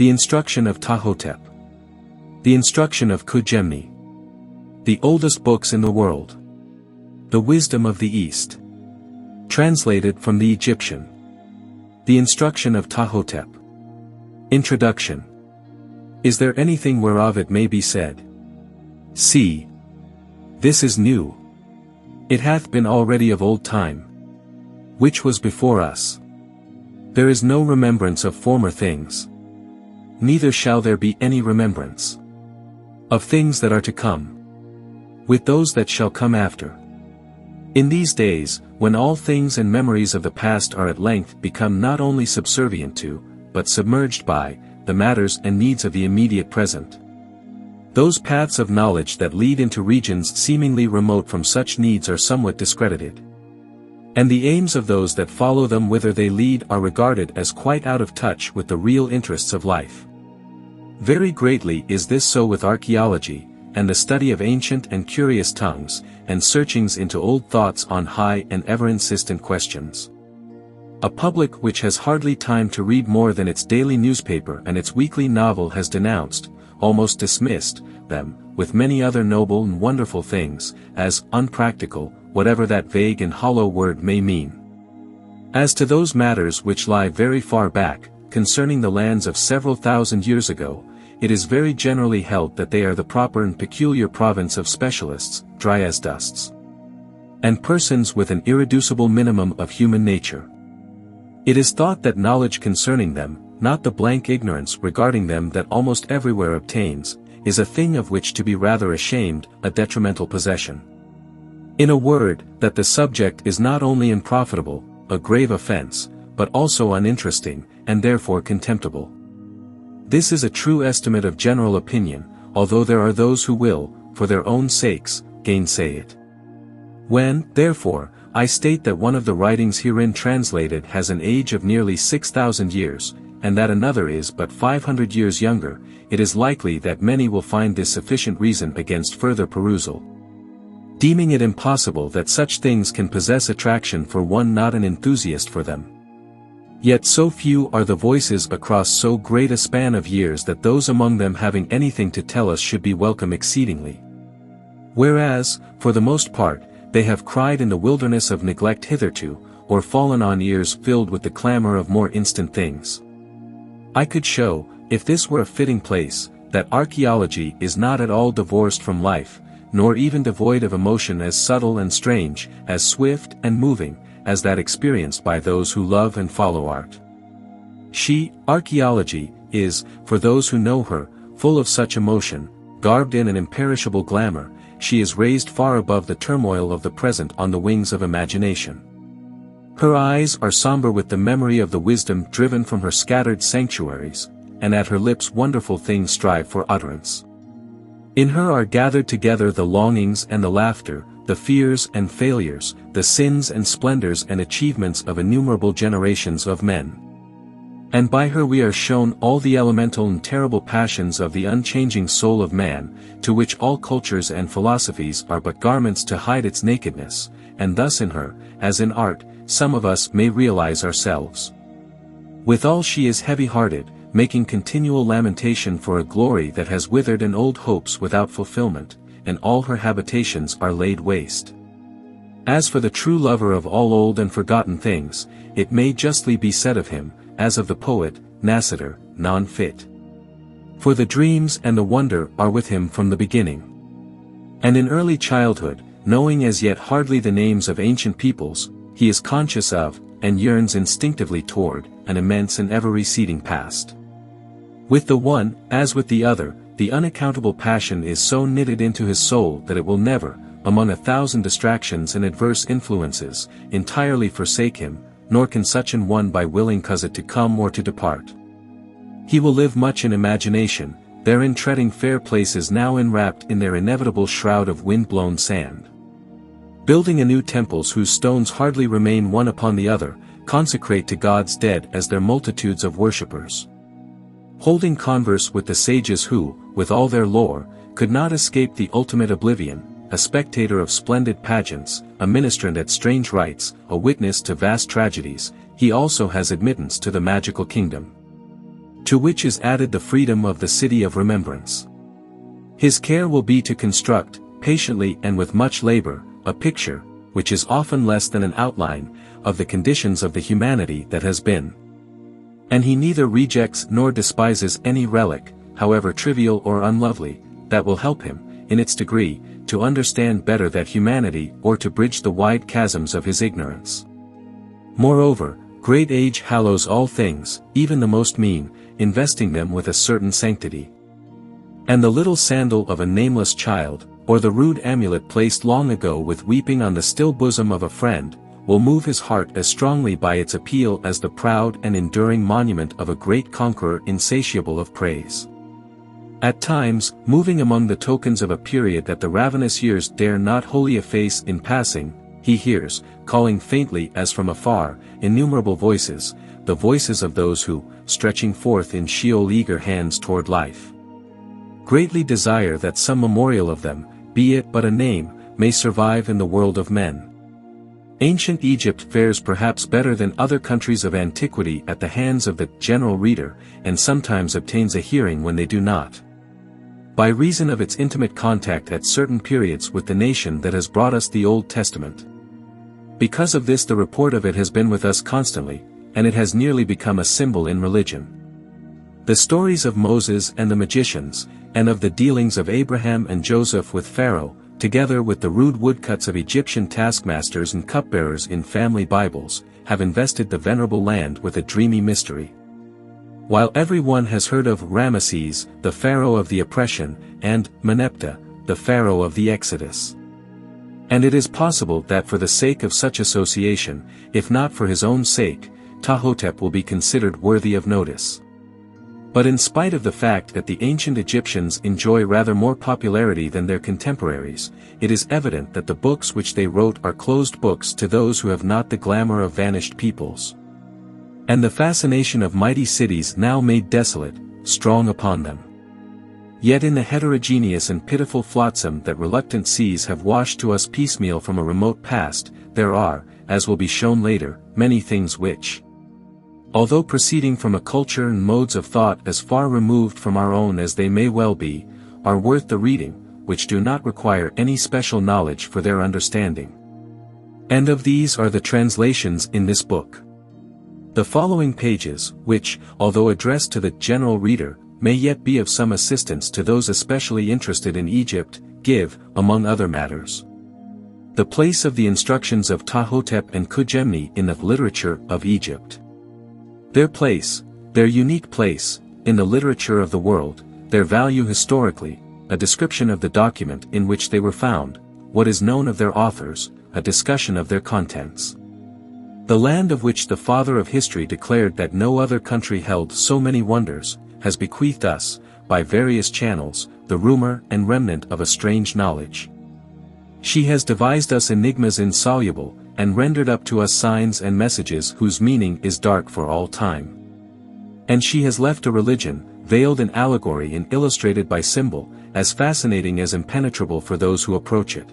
The Instruction of Ptah-Hotep. The Instruction of Ke Gemni. The oldest books in the world. The Wisdom of the East. Translated from the Egyptian. The Instruction of Ptah-Hotep. Introduction. Is there anything whereof it may be said? See. This is new. It hath been already of old time. Which was before us. There is no remembrance of former things. Neither shall there be any remembrance of things that are to come, with those that shall come after. In these days, when all things and memories of the past are at length become not only subservient to, but submerged by, the matters and needs of the immediate present. Those paths of knowledge that lead into regions seemingly remote from such needs are somewhat discredited. And the aims of those that follow them whither they lead are regarded as quite out of touch with the real interests of life. Very greatly is this so with archaeology, and the study of ancient and curious tongues, and searchings into old thoughts on high and ever-insistent questions. A public which has hardly time to read more than its daily newspaper and its weekly novel has denounced, almost dismissed, them, with many other noble and wonderful things, as unpractical, whatever that vague and hollow word may mean. As to those matters which lie very far back, concerning the lands of several thousand years ago, it is very generally held that they are the proper and peculiar province of specialists, dry as dusts, and persons with an irreducible minimum of human nature. It is thought that knowledge concerning them, not the blank ignorance regarding them that almost everywhere obtains, is a thing of which to be rather ashamed, a detrimental possession. In a word, that the subject is not only unprofitable, a grave offense, but also uninteresting, and therefore contemptible. This is a true estimate of general opinion, although there are those who will, for their own sakes, gainsay it. When, therefore, I state that one of the writings herein translated has an age of nearly 6,000 years, and that another is but 500 years younger, it is likely that many will find this sufficient reason against further perusal, deeming it impossible that such things can possess attraction for one not an enthusiast for them. Yet so few are the voices across so great a span of years that those among them having anything to tell us should be welcome exceedingly. Whereas, for the most part, they have cried in the wilderness of neglect hitherto, or fallen on ears filled with the clamor of more instant things. I could show, if this were a fitting place, that archaeology is not at all divorced from life, nor even devoid of emotion as subtle and strange, as swift and moving, as that experienced by those who love and follow art. She, archaeology, is, for those who know her, full of such emotion, garbed in an imperishable glamour, she is raised far above the turmoil of the present on the wings of imagination. Her eyes are somber with the memory of the wisdom driven from her scattered sanctuaries, and at her lips wonderful things strive for utterance. In her are gathered together the longings and the laughter, the fears and failures, the sins and splendors and achievements of innumerable generations of men. And by her we are shown all the elemental and terrible passions of the unchanging soul of man, to which all cultures and philosophies are but garments to hide its nakedness, and thus in her, as in art, some of us may realize ourselves. Withal she is heavy-hearted, making continual lamentation for a glory that has withered and old hopes without fulfillment, and all her habitations are laid waste. As for the true lover of all old and forgotten things, it may justly be said of him, as of the poet, Nascitur, non-fit. For the dreams and the wonder are with him from the beginning. And in early childhood, knowing as yet hardly the names of ancient peoples, he is conscious of, and yearns instinctively toward, an immense and ever-receding past. With the one, as with the other, the unaccountable passion is so knitted into his soul that it will never, among 1,000 distractions and adverse influences, entirely forsake him, nor can such an one by willing cause it to come or to depart. He will live much in imagination, therein treading fair places now enwrapped in their inevitable shroud of wind-blown sand. Building anew temples whose stones hardly remain one upon the other, consecrate to gods dead as their multitudes of worshippers. Holding converse with the sages who, with all their lore, could not escape the ultimate oblivion, a spectator of splendid pageants, a ministrant at strange rites, a witness to vast tragedies, he also has admittance to the magical kingdom. to which is added the freedom of the city of remembrance. His care will be to construct, patiently and with much labor, a picture, which is often less than an outline, of the conditions of the humanity that has been. And he neither rejects nor despises any relic, however trivial or unlovely, that will help him, in its degree, to understand better that humanity or to bridge the wide chasms of his ignorance. Moreover, great age hallows all things, even the most mean, investing them with a certain sanctity. And the little sandal of a nameless child, or the rude amulet placed long ago with weeping on the still bosom of a friend, will move his heart as strongly by its appeal as the proud and enduring monument of a great conqueror insatiable of praise. At times, moving among the tokens of a period that the ravenous years dare not wholly efface in passing, he hears, calling faintly as from afar, innumerable voices, the voices of those who, stretching forth in Sheol eager hands toward life, greatly desire that some memorial of them, be it but a name, may survive in the world of men. Ancient Egypt fares perhaps better than other countries of antiquity at the hands of the general reader, and sometimes obtains a hearing when they do not. By reason of its intimate contact at certain periods with the nation that has brought us the Old Testament. Because of this the report of it has been with us constantly, and it has nearly become a symbol in religion. The stories of Moses and the magicians, and of the dealings of Abraham and Joseph with Pharaoh, together with the rude woodcuts of Egyptian taskmasters and cupbearers in family Bibles, have invested the venerable land with a dreamy mystery. While every one has heard of Ramesses, the pharaoh of the oppression, and Meneptah, the pharaoh of the Exodus. And it is possible that for the sake of such association, if not for his own sake, Ptah-Hotep will be considered worthy of notice. But in spite of the fact that the ancient Egyptians enjoy rather more popularity than their contemporaries, it is evident that the books which they wrote are closed books to those who have not the glamour of vanished peoples. And the fascination of mighty cities now made desolate, strong upon them. Yet in the heterogeneous and pitiful flotsam that reluctant seas have washed to us piecemeal from a remote past, there are, as will be shown later, many things which, although proceeding from a culture and modes of thought as far removed from our own as they may well be, are worth the reading, which do not require any special knowledge for their understanding. And of these are the translations in this book. The following pages, which, although addressed to the general reader, may yet be of some assistance to those especially interested in Egypt, give, among other matters, the place of the Instructions of Ptah-Hotep and Ke Gemni in the literature of Egypt. Their place, their unique place, in the literature of the world, their value historically, a description of the document in which they were found, what is known of their authors, a discussion of their contents. The land of which the father of history declared that no other country held so many wonders, has bequeathed us, by various channels, the rumor and remnant of a strange knowledge. She has devised us enigmas insoluble, and rendered up to us signs and messages whose meaning is dark for all time. And she has left a religion, veiled in allegory and illustrated by symbol, as fascinating as impenetrable for those who approach it.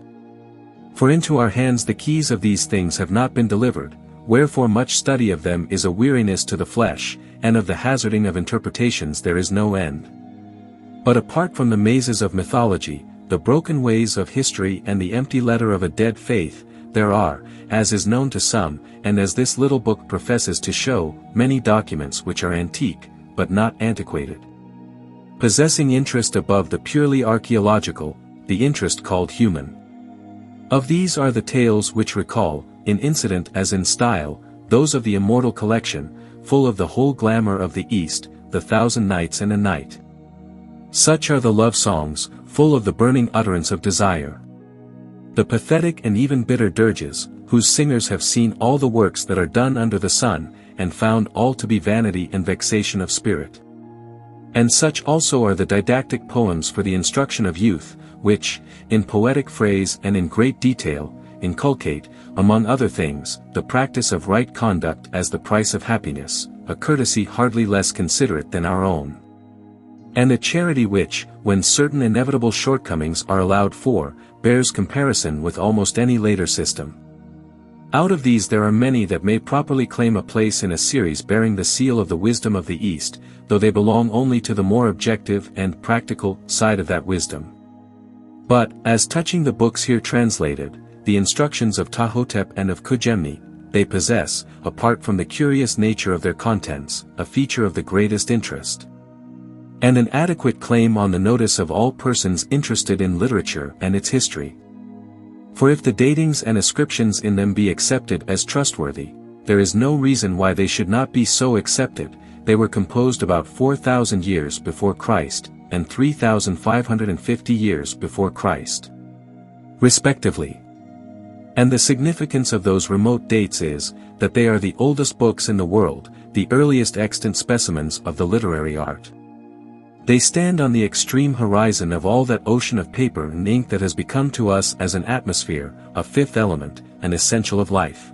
For into our hands the keys of these things have not been delivered, wherefore much study of them is a weariness to the flesh, and of the hazarding of interpretations there is no end. But apart from the mazes of mythology, the broken ways of history and the empty letter of a dead faith, there are, as is known to some, and as this little book professes to show, many documents which are antique, but not antiquated. Possessing interest above the purely archaeological, the interest called human. Of these are the tales which recall, in incident as in style, those of the immortal collection, full of the whole glamour of the East, the 1,000 Nights and a Night. Such are the love songs, full of the burning utterance of desire. The pathetic and even bitter dirges, whose singers have seen all the works that are done under the sun, and found all to be vanity and vexation of spirit. And such also are the didactic poems for the instruction of youth, which, in poetic phrase and in great detail, inculcate, among other things, the practice of right conduct as the price of happiness, a courtesy hardly less considerate than our own. And a charity which, when certain inevitable shortcomings are allowed for, bears comparison with almost any later system. Out of these there are many that may properly claim a place in a series bearing the seal of the wisdom of the East, though they belong only to the more objective and practical side of that wisdom. But, as touching the books here translated, the Instructions of Ptah-Hotep and of Ke Gemni, they possess, apart from the curious nature of their contents, a feature of the greatest interest, and an adequate claim on the notice of all persons interested in literature and its history. For if the datings and ascriptions in them be accepted as trustworthy, there is no reason why they should not be so accepted. They were composed about 4,000 years before Christ, and 3,550 years before Christ, respectively. And the significance of those remote dates is, that they are the oldest books in the world, the earliest extant specimens of the literary art. They stand on the extreme horizon of all that ocean of paper and ink that has become to us as an atmosphere, a fifth element, an essential of life.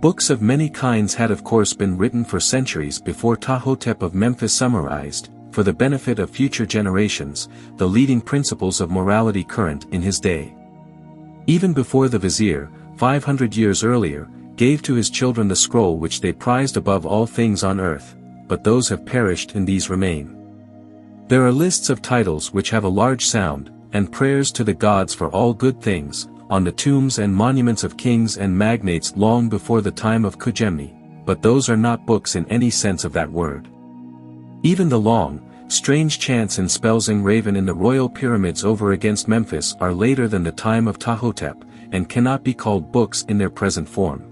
Books of many kinds had of course been written for centuries before Ptah-Hotep of Memphis summarized, for the benefit of future generations, the leading principles of morality current in his day. Even before the vizier, 500 years earlier, gave to his children the scroll which they prized above all things on earth, but those have perished and these remain. There are lists of titles which have a large sound, and prayers to the gods for all good things, on the tombs and monuments of kings and magnates long before the time of Ke Gemni, but those are not books in any sense of that word. Even the long, strange chants and spells engraven in the royal pyramids over against Memphis are later than the time of Ptah-Hotep, and cannot be called books in their present form,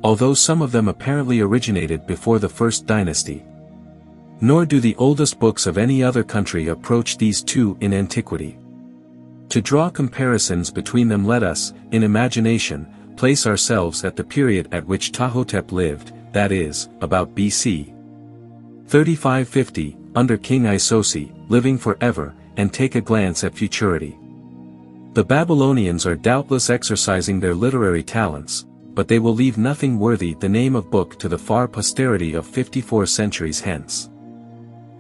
although some of them apparently originated before the first dynasty. Nor do the oldest books of any other country approach these two in antiquity. To draw comparisons between them, let us, in imagination, place ourselves at the period at which Ptah-Hotep lived, that is, about BC 3550, under King Isosi, living forever, and take a glance at futurity. The Babylonians are doubtless exercising their literary talents, but they will leave nothing worthy the name of book to the far posterity of 54 centuries hence.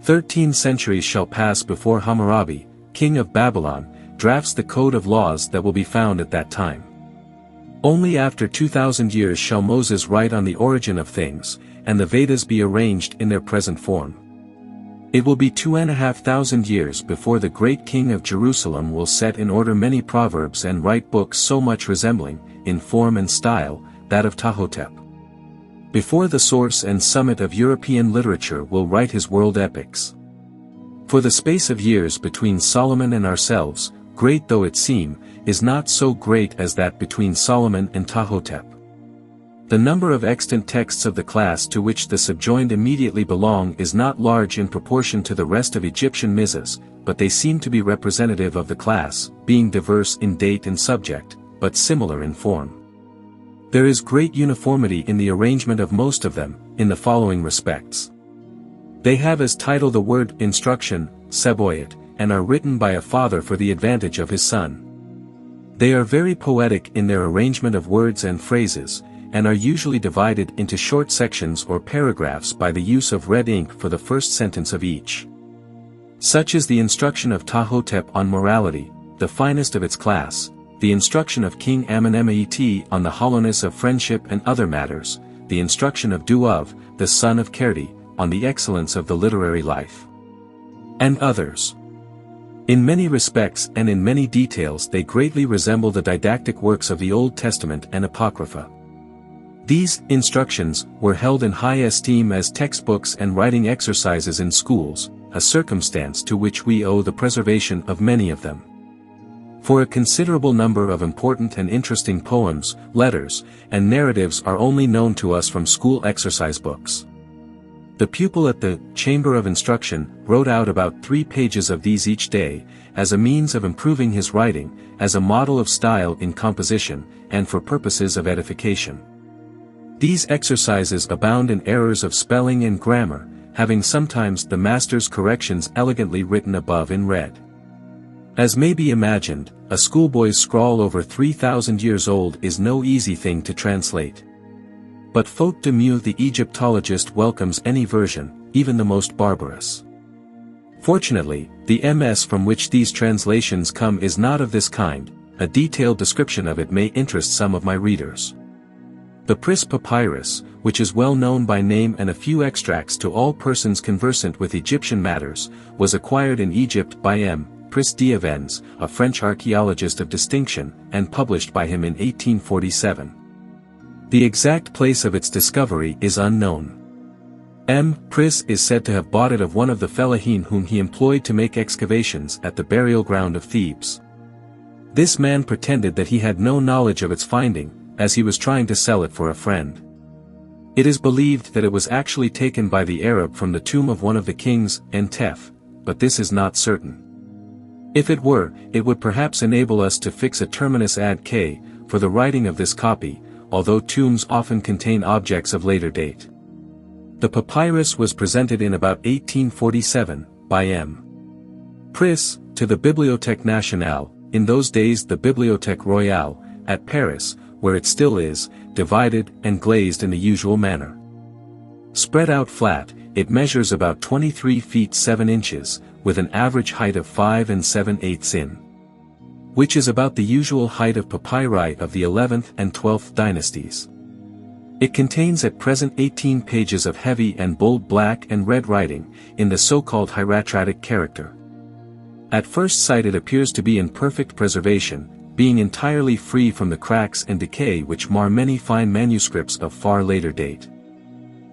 13 centuries shall pass before Hammurabi, king of Babylon, drafts the code of laws that will be found at that time. Only after 2,000 years shall Moses write on the origin of things, and the Vedas be arranged in their present form. It will be 2,500 years before the great king of Jerusalem will set in order many proverbs and write books so much resembling, in form and style, that of Ptah-Hotep. Before the source and summit of European literature will write his world epics. For the space of years between Solomon and ourselves, great though it seem, is not so great as that between Solomon and Ptah-Hotep. The number of extant texts of the class to which the subjoined immediately belong is not large in proportion to the rest of Egyptian missas, but they seem to be representative of the class, being diverse in date and subject, but similar in form. There is great uniformity in the arrangement of most of them, in the following respects. They have as title the word instruction, sebayt, and are written by a father for the advantage of his son. They are very poetic in their arrangement of words and phrases, and are usually divided into short sections or paragraphs by the use of red ink for the first sentence of each. Such is the Instruction of Ptah-Hotep on morality, the finest of its class, the Instruction of King Amenemhet on the hollowness of friendship and other matters, the Instruction of Duov, the son of Kaire, on the excellence of the literary life, and others. In many respects and in many details they greatly resemble the didactic works of the Old Testament and Apocrypha. These instructions were held in high esteem as textbooks and writing exercises in schools, a circumstance to which we owe the preservation of many of them. For a considerable number of important and interesting poems, letters, and narratives are only known to us from school exercise books. The pupil at the Chamber of Instruction wrote out about 3 pages of these each day, as a means of improving his writing, as a model of style in composition, and for purposes of edification. These exercises abound in errors of spelling and grammar, having sometimes the master's corrections elegantly written above in red. As may be imagined, a schoolboy's scrawl over 3,000 years old is no easy thing to translate. But Faute de Mieux the Egyptologist welcomes any version, even the most barbarous. Fortunately, the MS from which these translations come is not of this kind. A detailed description of it may interest some of my readers. The Prisse Papyrus, which is well known by name and a few extracts to all persons conversant with Egyptian matters, was acquired in Egypt by M. Prisse d'Avens, a French archaeologist of distinction, and published by him in 1847. The exact place of its discovery is unknown. M. Prisse is said to have bought it of one of the fellahin whom he employed to make excavations at the burial ground of Thebes. This man pretended that he had no knowledge of its finding, as he was trying to sell it for a friend. It is believed that it was actually taken by the Arab from the tomb of one of the kings, Entef, but this is not certain. If it were, it would perhaps enable us to fix a terminus ad K for the writing of this copy, although tombs often contain objects of later date. The papyrus was presented in about 1847, by M. Prisse, to the Bibliothèque Nationale, in those days the Bibliothèque Royale, at Paris, where it still is, divided and glazed in the usual manner. Spread out flat, it measures about 23 feet 7 inches, with an average height of 5 7/8 in. Which is about the usual height of papyri of the 11th and 12th dynasties. It contains at present 18 pages of heavy and bold black and red writing, in the so-called hieratic character. At first sight it appears to be in perfect preservation, being entirely free from the cracks and decay which mar many fine manuscripts of far later date.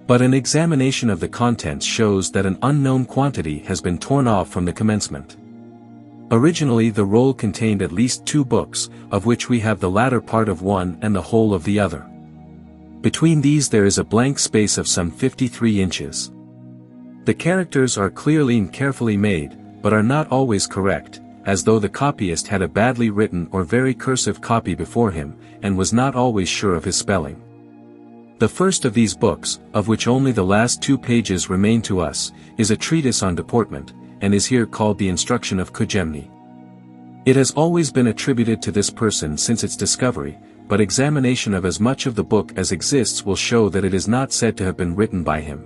But an examination of the contents shows that an unknown quantity has been torn off from the commencement. Originally the roll contained at least 2 books, of which we have the latter part of one and the whole of the other. Between these there is a blank space of some 53 inches. The characters are clearly and carefully made, but are not always correct, as though the copyist had a badly written or very cursive copy before him, and was not always sure of his spelling. The first of these books, of which only the last 2 pages remain to us, is a treatise on deportment, and is here called the Instruction of Ke Gemni. It has always been attributed to this person since its discovery, but examination of as much of the book as exists will show that it is not said to have been written by him.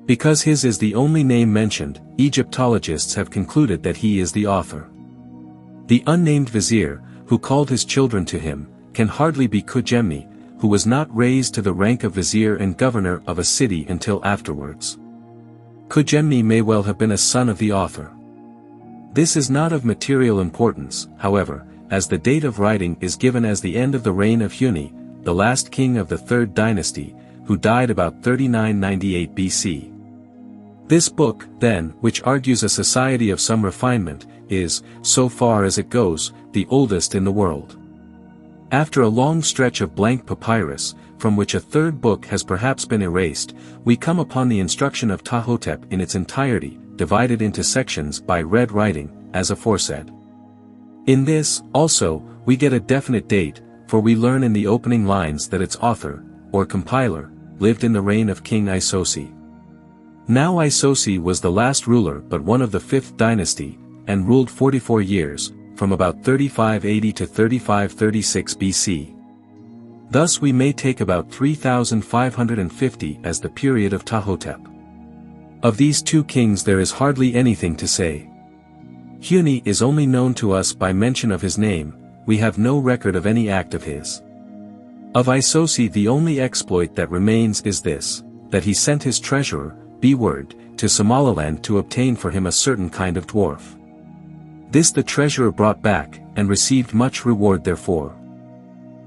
Because his is the only name mentioned, Egyptologists have concluded that he is the author. The unnamed vizier, who called his children to him, can hardly be Ke Gemni, who was not raised to the rank of vizier and governor of a city until afterwards. Ke Gemni may well have been a son of the author. This is not of material importance, however, as the date of writing is given as the end of the reign of Huni, the last king of the 3rd dynasty, who died about 3998 BC. This book, then, which argues a society of some refinement, is, so far as it goes, the oldest in the world. After a long stretch of blank papyrus, from which a 3rd book has perhaps been erased, we come upon the Instruction of Ptah-Hotep in its entirety, divided into sections by red writing, as aforesaid. In this, also, we get a definite date, for we learn in the opening lines that its author, or compiler, lived in the reign of King Isosi. Now Isosi was the last ruler but one of the 5th dynasty, and ruled 44 years, from about 3580 to 3536 BC. Thus we may take about 3550 as the period of Ptah-Hotep. Of these 2 kings there is hardly anything to say. Huni is only known to us by mention of his name, we have no record of any act of his. Of Isosi the only exploit that remains is this, that he sent his treasurer, Beward, to Somaliland to obtain for him a certain kind of dwarf. This the treasurer brought back, and received much reward therefor.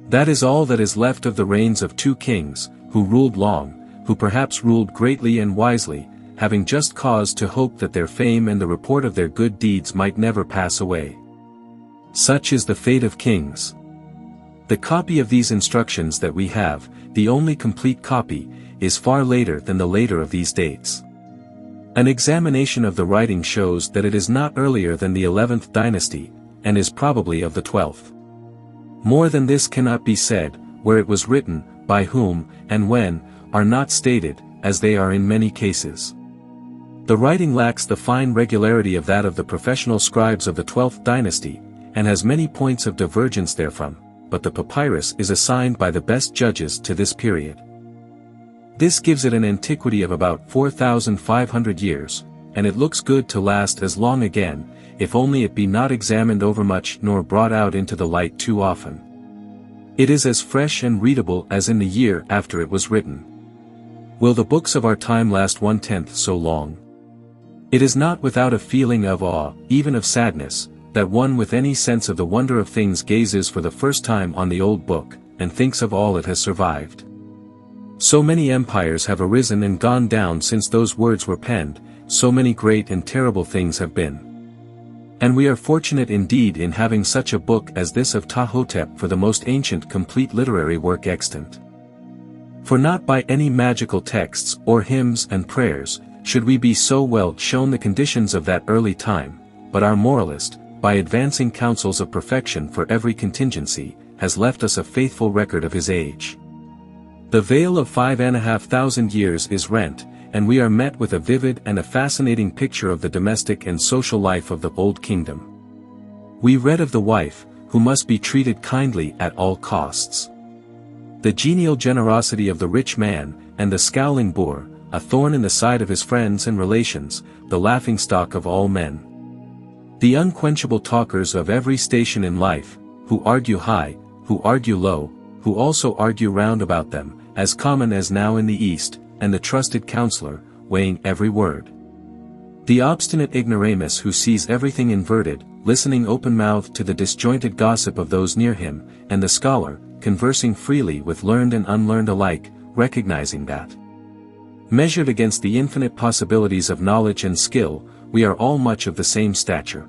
That is all that is left of the reigns of 2 kings, who ruled long, who perhaps ruled greatly and wisely, having just cause to hope that their fame and the report of their good deeds might never pass away. Such is the fate of kings. The copy of these instructions that we have, the only complete copy, is far later than the later of these dates. An examination of the writing shows that it is not earlier than the 11th dynasty, and is probably of the 12th. More than this cannot be said, where it was written, by whom, and when, are not stated, as they are in many cases. The writing lacks the fine regularity of that of the professional scribes of the 12th dynasty, and has many points of divergence therefrom, but the papyrus is assigned by the best judges to this period. This gives it an antiquity of about 4,500 years, and it looks good to last as long again, if only it be not examined overmuch nor brought out into the light too often. It is as fresh and readable as in the year after it was written. Will the books of our time last 1/10 so long? It is not without a feeling of awe, even of sadness, that one with any sense of the wonder of things gazes for the first time on the old book, and thinks of all it has survived. So many empires have arisen and gone down since those words were penned, so many great and terrible things have been. And we are fortunate indeed in having such a book as this of Ptah-Hotep for the most ancient complete literary work extant. For not by any magical texts or hymns and prayers should we be so well shown the conditions of that early time, but our moralist, by advancing counsels of perfection for every contingency, has left us a faithful record of his age. The veil of 5,500 years is rent, and we are met with a vivid and a fascinating picture of the domestic and social life of the Old Kingdom. We read of the wife, who must be treated kindly at all costs. The genial generosity of the rich man, and the scowling boor, a thorn in the side of his friends and relations, the laughingstock of all men. The unquenchable talkers of every station in life, who argue high, who argue low, who also argue round about them, as common as now in the East, and the trusted counselor, weighing every word. The obstinate ignoramus who sees everything inverted, listening open-mouthed to the disjointed gossip of those near him, and the scholar, conversing freely with learned and unlearned alike, recognizing that, measured against the infinite possibilities of knowledge and skill, we are all much of the same stature.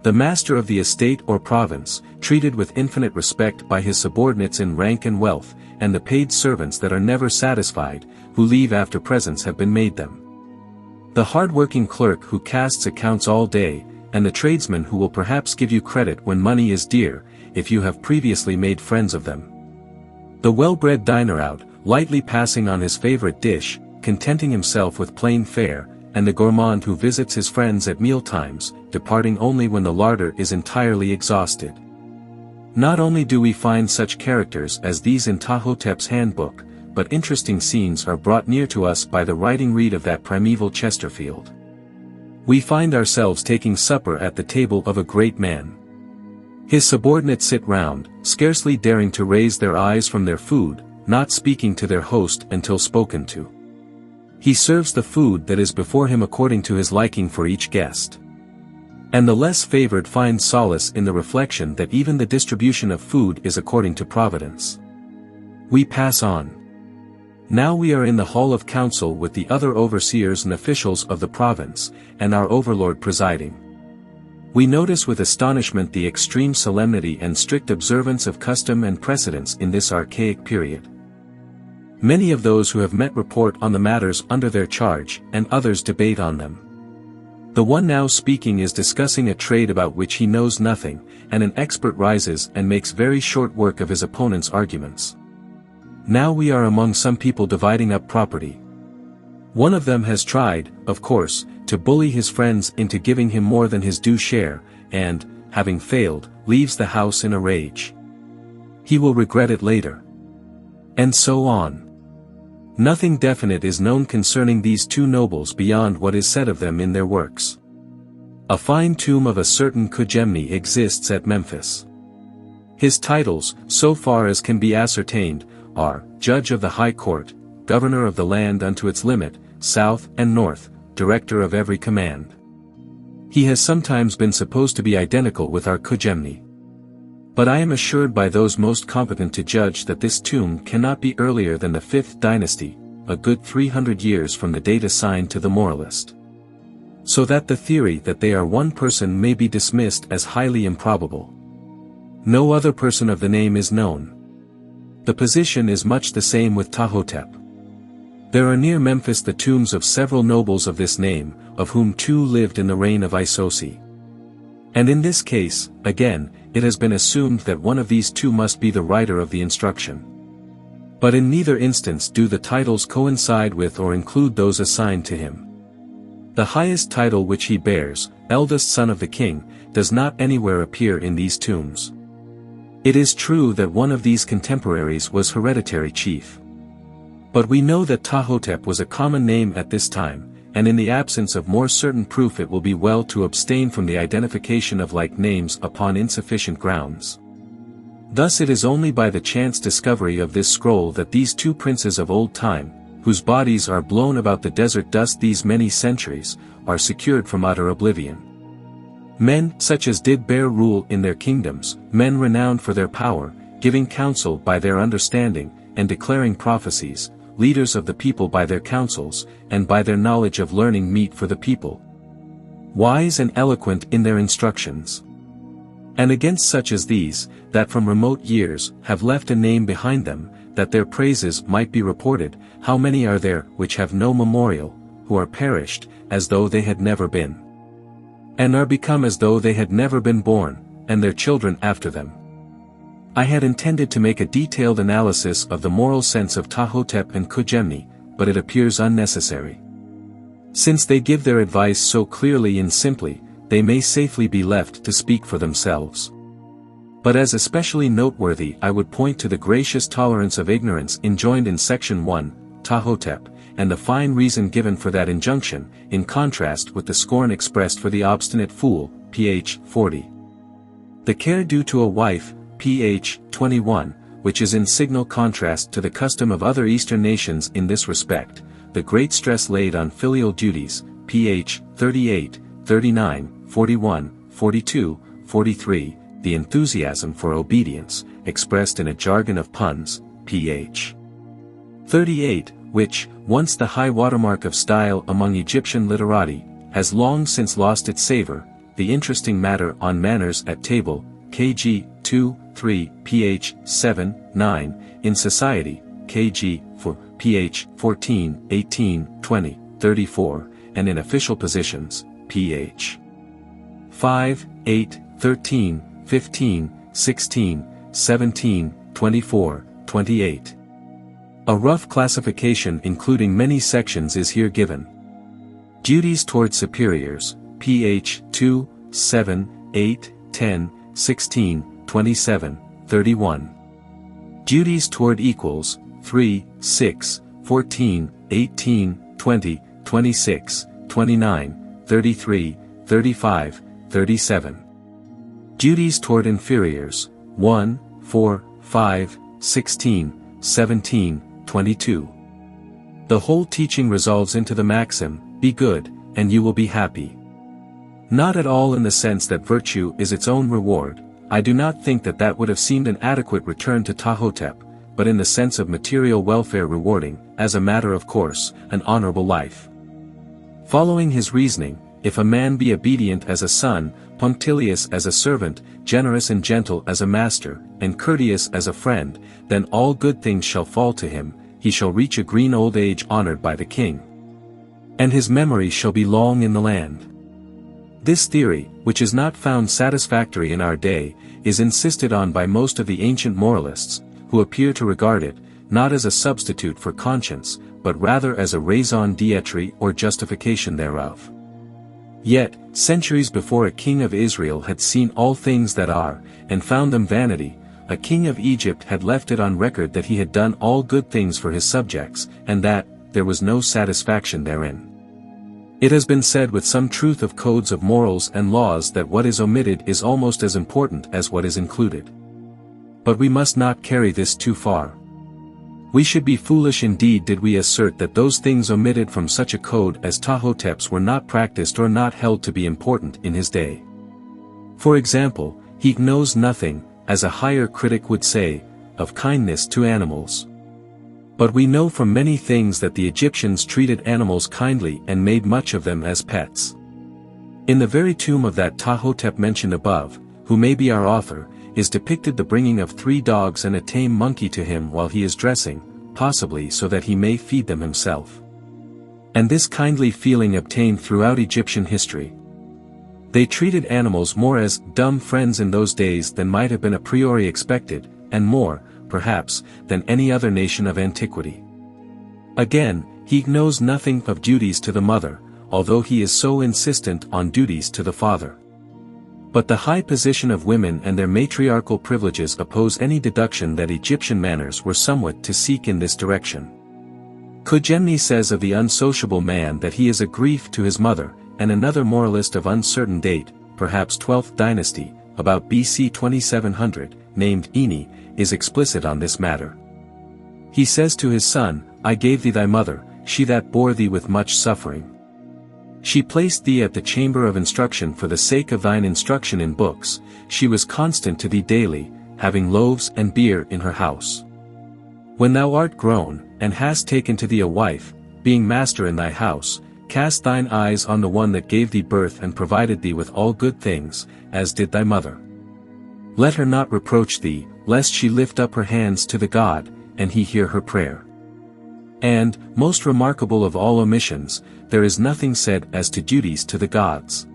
The master of the estate or province, treated with infinite respect by his subordinates in rank and wealth, and the paid servants that are never satisfied, who leave after presents have been made them. The hard-working clerk who casts accounts all day, and the tradesman who will perhaps give you credit when money is dear, if you have previously made friends of them. The well-bred diner out, lightly passing on his favorite dish, contenting himself with plain fare, and the gourmand who visits his friends at mealtimes, departing only when the larder is entirely exhausted. Not only do we find such characters as these in Ptah-Hotep's handbook, but interesting scenes are brought near to us by the writing reed of that primeval Chesterfield. We find ourselves taking supper at the table of a great man. His subordinates sit round, scarcely daring to raise their eyes from their food, not speaking to their host until spoken to. He serves the food that is before him according to his liking for each guest. And the less favored find solace in the reflection that even the distribution of food is according to Providence. We pass on. Now we are in the hall of council with the other overseers and officials of the province, and our overlord presiding. We notice with astonishment the extreme solemnity and strict observance of custom and precedents in this archaic period. Many of those who have met report on the matters under their charge, and others debate on them. The one now speaking is discussing a trade about which he knows nothing, and an expert rises and makes very short work of his opponent's arguments. Now we are among some people dividing up property. One of them has tried, of course, to bully his friends into giving him more than his due share, and, having failed, leaves the house in a rage. He will regret it later. And so on. Nothing definite is known concerning these two nobles beyond what is said of them in their works. A fine tomb of a certain Ke Gemni exists at Memphis. His titles, so far as can be ascertained, are, Judge of the High Court, Governor of the land unto its limit, South and North, Director of every command. He has sometimes been supposed to be identical with our Ke Gemni. But I am assured by those most competent to judge that this tomb cannot be earlier than the 5th dynasty, a good 300 years from the date assigned to the moralist. So that the theory that they are one person may be dismissed as highly improbable. No other person of the name is known. The position is much the same with Ptah-Hotep. There are near Memphis the tombs of several nobles of this name, of whom 2 lived in the reign of Isosi. And in this case, again, it has been assumed that one of these 2 must be the writer of the instruction. But in neither instance do the titles coincide with or include those assigned to him. The highest title which he bears, eldest son of the king, does not anywhere appear in these tombs. It is true that one of these contemporaries was hereditary chief. But we know that Ptah-Hotep was a common name at this time, and in the absence of more certain proof it will be well to abstain from the identification of like names upon insufficient grounds. Thus it is only by the chance discovery of this scroll that these two princes of old time, whose bodies are blown about the desert dust these many centuries, are secured from utter oblivion. Men such as did bear rule in their kingdoms, men renowned for their power, giving counsel by their understanding, and declaring prophecies, leaders of the people by their counsels, and by their knowledge of learning meet for the people. Wise and eloquent in their instructions. And against such as these, that from remote years have left a name behind them, that their praises might be reported, how many are there which have no memorial, who are perished, as though they had never been, and are become as though they had never been born, and their children after them. I had intended to make a detailed analysis of the moral sense of Ptah-Hotep and Ke Gemni, but it appears unnecessary. Since they give their advice so clearly and simply, they may safely be left to speak for themselves. But as especially noteworthy I would point to the gracious tolerance of ignorance enjoined in section 1, Ptah-Hotep, and the fine reason given for that injunction, in contrast with the scorn expressed for the obstinate fool, ph. 40. The care due to a wife, ph. 21, which is in signal contrast to the custom of other Eastern nations in this respect, the great stress laid on filial duties, ph. 38, 39, 41, 42, 43, the enthusiasm for obedience, expressed in a jargon of puns, ph. 38, which, once the high watermark of style among Egyptian literati, has long since lost its savor, the interesting matter on manners at table, kg. 2, 3, ph. 7, 9, in society, kg. 4, ph. 14, 18, 20, 34, and in official positions, ph. 5, 8, 13, 15, 16, 17, 24, 28. A rough classification including many sections is here given. Duties toward superiors, ph. 2, 7, 8, 10, 16, 27, 31. Duties toward equals, 3, 6, 14, 18, 20, 26, 29, 33, 35, 37. Duties toward inferiors, 1, 4, 5, 16, 17, 22. The whole teaching resolves into the maxim, be good, and you will be happy. Not at all in the sense that virtue is its own reward. I do not think that that would have seemed an adequate return to Ptah-Hotep, but in the sense of material welfare rewarding, as a matter of course, an honorable life. Following his reasoning, if a man be obedient as a son, punctilious as a servant, generous and gentle as a master, and courteous as a friend, then all good things shall fall to him, he shall reach a green old age honored by the king. And his memory shall be long in the land. This theory, which is not found satisfactory in our day, is insisted on by most of the ancient moralists, who appear to regard it, not as a substitute for conscience, but rather as a raison d'etre or justification thereof. Yet, centuries before a king of Israel had seen all things that are, and found them vanity, a king of Egypt had left it on record that he had done all good things for his subjects, and that, there was no satisfaction therein. It has been said with some truth of codes of morals and laws that what is omitted is almost as important as what is included. But we must not carry this too far. We should be foolish indeed did we assert that those things omitted from such a code as Ptah-Hotep's were not practiced or not held to be important in his day. For example, he knows nothing, as a higher critic would say, of kindness to animals. But we know from many things that the Egyptians treated animals kindly and made much of them as pets. In the very tomb of that Ptah-Hotep mentioned above, who may be our author, is depicted the bringing of 3 dogs and a tame monkey to him while he is dressing, possibly so that he may feed them himself. And this kindly feeling obtained throughout Egyptian history. They treated animals more as dumb friends in those days than might have been a priori expected, and more, perhaps, than any other nation of antiquity. Again, he knows nothing of duties to the mother, although he is so insistent on duties to the father. But the high position of women and their matriarchal privileges oppose any deduction that Egyptian manners were somewhat to seek in this direction. Ke Gemni says of the unsociable man that he is a grief to his mother, and another moralist of uncertain date, perhaps 12th dynasty, about BC 2700, named Eni, is explicit on this matter. He says to his son, I gave thee thy mother, she that bore thee with much suffering. She placed thee at the chamber of instruction for the sake of thine instruction in books, she was constant to thee daily, having loaves and beer in her house. When thou art grown, and hast taken to thee a wife, being master in thy house, cast thine eyes on the one that gave thee birth and provided thee with all good things, as did thy mother. Let her not reproach thee, lest she lift up her hands to the God, and he hear her prayer. And, most remarkable of all omissions, there is nothing said as to duties to the gods.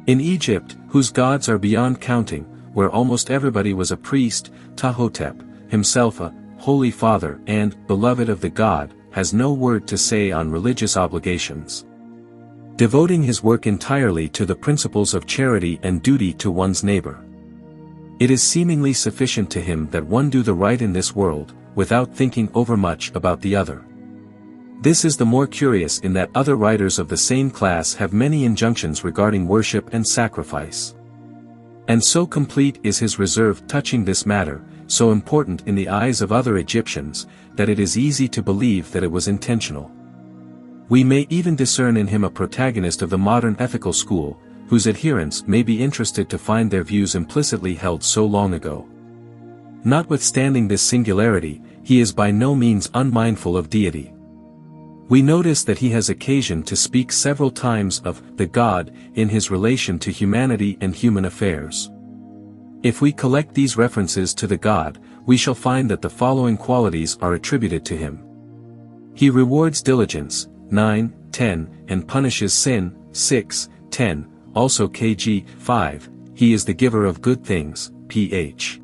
In Egypt, whose gods are beyond counting, where almost everybody was a priest, Ptah-Hotep, himself a holy father and beloved of the god, has no word to say on religious obligations. Devoting his work entirely to the principles of charity and duty to one's neighbor. It is seemingly sufficient to him that one do the right in this world, without thinking overmuch about the other. This is the more curious in that other writers of the same class have many injunctions regarding worship and sacrifice. And so complete is his reserve touching this matter, so important in the eyes of other Egyptians, that it is easy to believe that it was intentional. We may even discern in him a protagonist of the modern ethical school, whose adherents may be interested to find their views implicitly held so long ago. Notwithstanding this singularity, he is by no means unmindful of deity. We notice that he has occasion to speak several times of the God in his relation to humanity and human affairs. If we collect these references to the God, we shall find that the following qualities are attributed to him. He rewards diligence, 9, 10, and punishes sin, 6, 10, also KG, 5, he is the giver of good things, ph.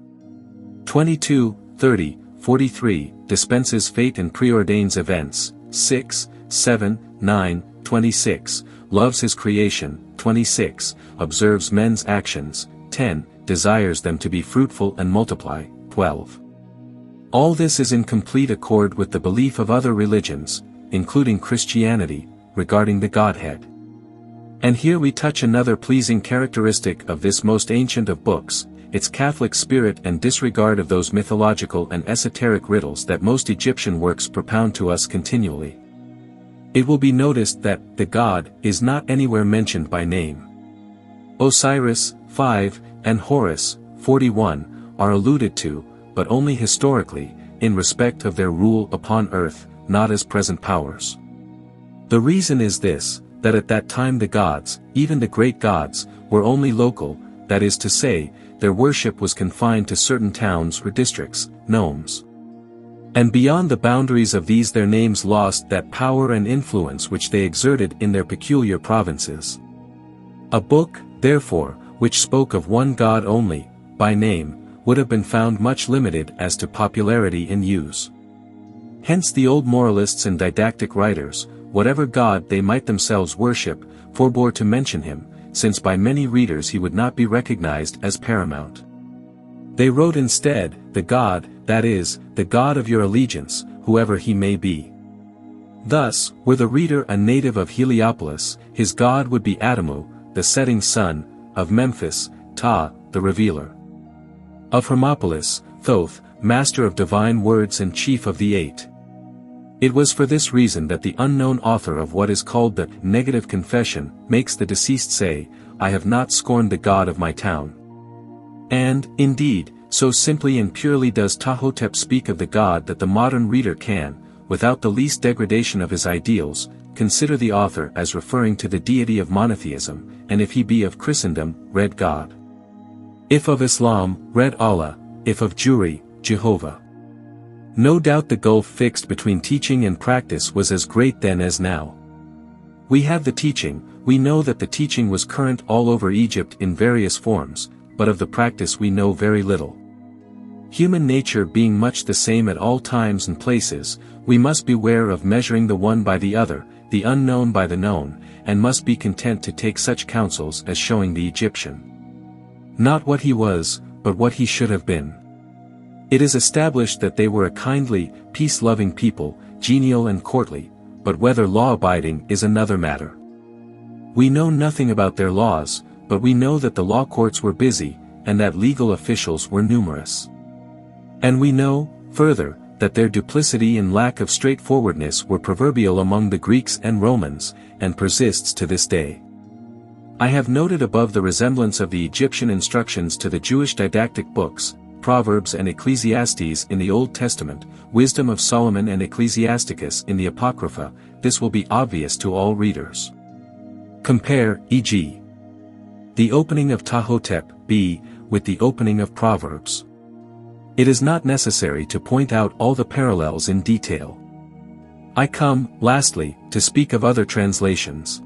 22, 30, 43, dispenses fate and preordains events, 6, 7, 9, 26, loves his creation, 26, observes men's actions, 10, desires them to be fruitful and multiply, 12. All this is in complete accord with the belief of other religions, including Christianity, regarding the Godhead. And here we touch another pleasing characteristic of this most ancient of books, its Catholic spirit and disregard of those mythological and esoteric riddles that most Egyptian works propound to us continually. It will be noticed that the God is not anywhere mentioned by name. Osiris, 5, and Horus, 41, are alluded to, but only historically, in respect of their rule upon earth, not as present powers. The reason is this, that at that time the gods, even the great gods, were only local, that is to say, their worship was confined to certain towns or districts, nomes. And beyond the boundaries of these their names lost that power and influence which they exerted in their peculiar provinces. A book, therefore, which spoke of one god only, by name, would have been found much limited as to popularity in use. Hence the old moralists and didactic writers, whatever god they might themselves worship, forbore to mention him, since by many readers he would not be recognized as paramount. They wrote instead, the God, that is, the God of your allegiance, whoever he may be. Thus, were the reader a native of Heliopolis, his god would be Adamu, the setting sun, of Memphis, Ptah, the revealer. Of Hermopolis, Thoth, master of divine words and chief of the eight. It was for this reason that the unknown author of what is called the Negative Confession makes the deceased say, I have not scorned the God of my town. And, indeed, so simply and purely does Ptah-Hotep speak of the God that the modern reader can, without the least degradation of his ideals, consider the author as referring to the deity of monotheism, and if he be of Christendom, read God. If of Islam, read Allah, if of Jewry, Jehovah. No doubt the gulf fixed between teaching and practice was as great then as now. We have the teaching, we know that the teaching was current all over Egypt in various forms, but of the practice we know very little. Human nature being much the same at all times and places, we must beware of measuring the one by the other, the unknown by the known, and must be content to take such counsels as showing the Egyptian. Not what he was, but what he should have been. It is established that they were a kindly, peace-loving people, genial and courtly, but whether law-abiding is another matter. We know nothing about their laws, but we know that the law courts were busy, and that legal officials were numerous. And we know, further, that their duplicity and lack of straightforwardness were proverbial among the Greeks and Romans, and persists to this day. I have noted above the resemblance of the Egyptian instructions to the Jewish didactic books, Proverbs and Ecclesiastes in the Old Testament, Wisdom of Solomon and Ecclesiasticus in the Apocrypha. This will be obvious to all readers. Compare, e.g., the opening of Ptah-Hotep, b. with the opening of Proverbs. It is not necessary to point out all the parallels in detail. I come, lastly, to speak of other translations.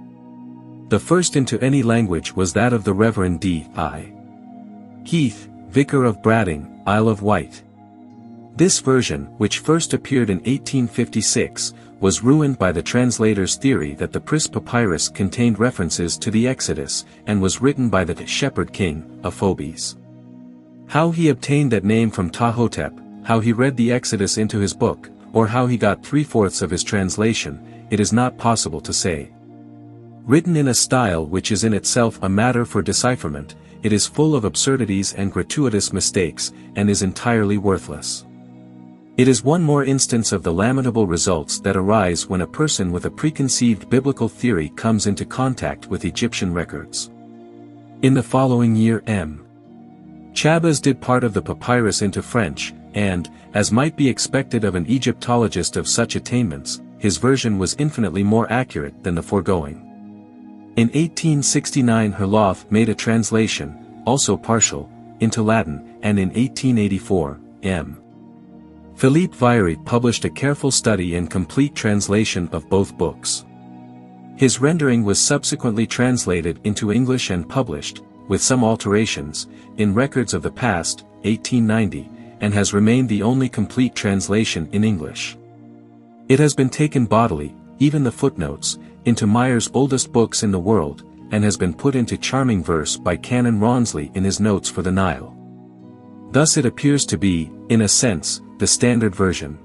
The first into any language was that of the Reverend D.I. Heath, Vicar of Brading, Isle of Wight. This version, which first appeared in 1856, was ruined by the translator's theory that the Prisse Papyrus contained references to the Exodus, and was written by the shepherd king, Aphobes. How he obtained that name from Ptah-Hotep, how he read the Exodus into his book, or how he got 3/4 of his translation, it is not possible to say. Written in a style which is in itself a matter for decipherment, it is full of absurdities and gratuitous mistakes, and is entirely worthless. It is one more instance of the lamentable results that arise when a person with a preconceived biblical theory comes into contact with Egyptian records. In the following year M. Chabas did part of the papyrus into French, and, as might be expected of an Egyptologist of such attainments, his version was infinitely more accurate than the foregoing. In 1869 Herloth made a translation, also partial, into Latin, and in 1884, M. Philippe Viry published a careful study and complete translation of both books. His rendering was subsequently translated into English and published, with some alterations, in Records of the Past, 1890, and has remained the only complete translation in English. It has been taken bodily, even the footnotes, into Meyer's oldest books in the world, and has been put into charming verse by Canon Rawnsley in his Notes for the Nile. Thus it appears to be, in a sense, the standard version.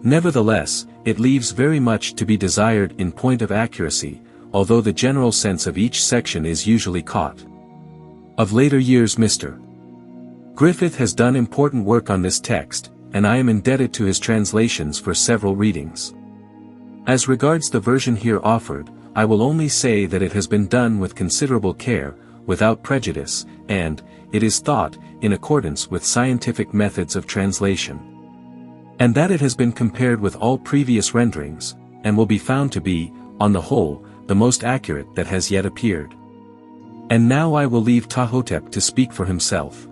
Nevertheless, it leaves very much to be desired in point of accuracy, although the general sense of each section is usually caught. Of later years Mr. Griffith has done important work on this text, and I am indebted to his translations for several readings. As regards the version here offered, I will only say that it has been done with considerable care, without prejudice, and, it is thought, in accordance with scientific methods of translation. And that it has been compared with all previous renderings, and will be found to be, on the whole, the most accurate that has yet appeared. And now I will leave Ptah-Hotep to speak for himself.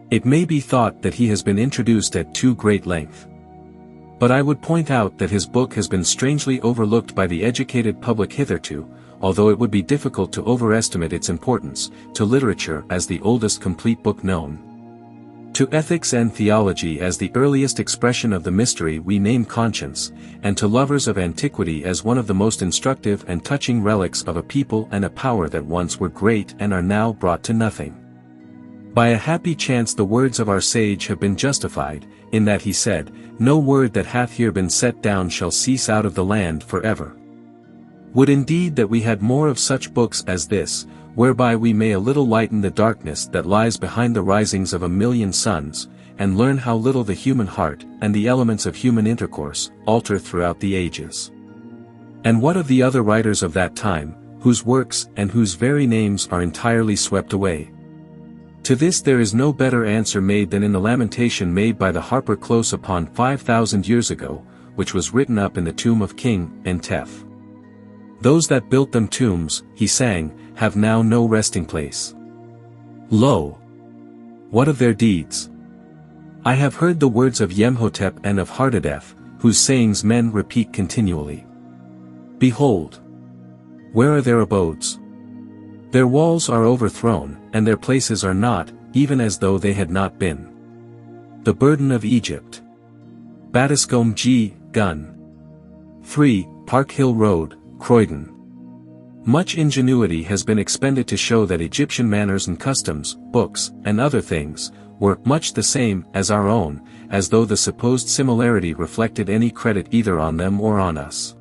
It may be thought that he has been introduced at too great length. But I would point out that his book has been strangely overlooked by the educated public hitherto, although it would be difficult to overestimate its importance, to literature as the oldest complete book known, to ethics and theology as the earliest expression of the mystery we name conscience, and to lovers of antiquity as one of the most instructive and touching relics of a people and a power that once were great and are now brought to nothing. By a happy chance the words of our sage have been justified, in that he said, "No word that hath here been set down shall cease out of the land for ever." Would indeed that we had more of such books as this, whereby we may a little lighten the darkness that lies behind the risings of a million suns, and learn how little the human heart, and the elements of human intercourse, alter throughout the ages. And what of the other writers of that time, whose works and whose very names are entirely swept away? To this there is no better answer made than in the lamentation made by the harper close upon 5,000 years ago, which was written up in the tomb of King Entef. Those that built them tombs, he sang, have now no resting place. Lo! What of their deeds? I have heard the words of Yemhotep and of Hardadef, whose sayings men repeat continually. Behold! Where are their abodes? Their walls are overthrown, and their places are not, even as though they had not been. The burden of Egypt. Battiscombe G. Gun. 3, Park Hill Road, Croydon. Much ingenuity has been expended to show that Egyptian manners and customs, books, and other things, were much the same as our own, as though the supposed similarity reflected any credit either on them or on us.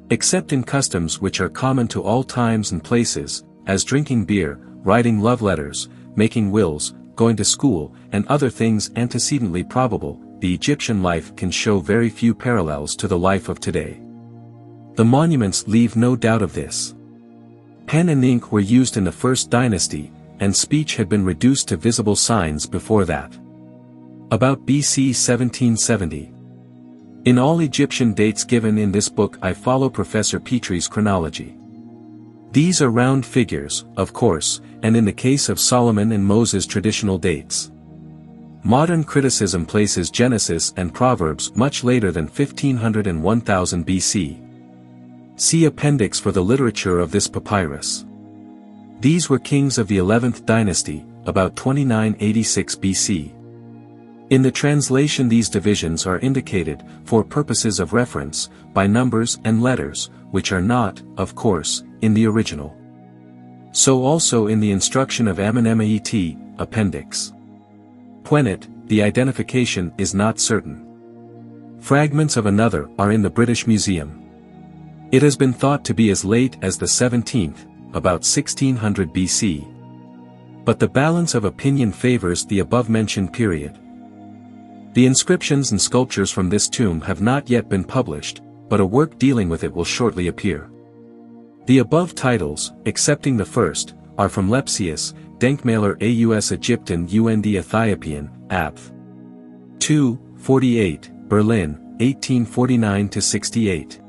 Except in customs which are common to all times and places, as drinking beer, writing love letters, making wills, going to school, and other things antecedently probable, the Egyptian life can show very few parallels to the life of today. The monuments leave no doubt of this. Pen and ink were used in the first dynasty, and speech had been reduced to visible signs before that. About BC 1770. In all Egyptian dates given in this book I follow Professor Petrie's chronology. These are round figures, of course, and in the case of Solomon and Moses traditional dates. Modern criticism places Genesis and Proverbs much later than 1500 and 1000 BC. See appendix for the literature of this papyrus. These were kings of the 11th dynasty, about 2986 BC. In the translation these divisions are indicated, for purposes of reference, by numbers and letters, which are not, of course, in the original. So also in the Instruction of Amenemhet, appendix. Puenet, the identification is not certain. Fragments of another are in the British Museum. It has been thought to be as late as the 17th, about 1600 BC. But the balance of opinion favors the above-mentioned period. The inscriptions and sculptures from this tomb have not yet been published, but a work dealing with it will shortly appear. The above titles, excepting the first, are from Lepsius, Denkmaler aus Ägypten und Äthiopien, Aph. 2, 48, Berlin, 1849–68.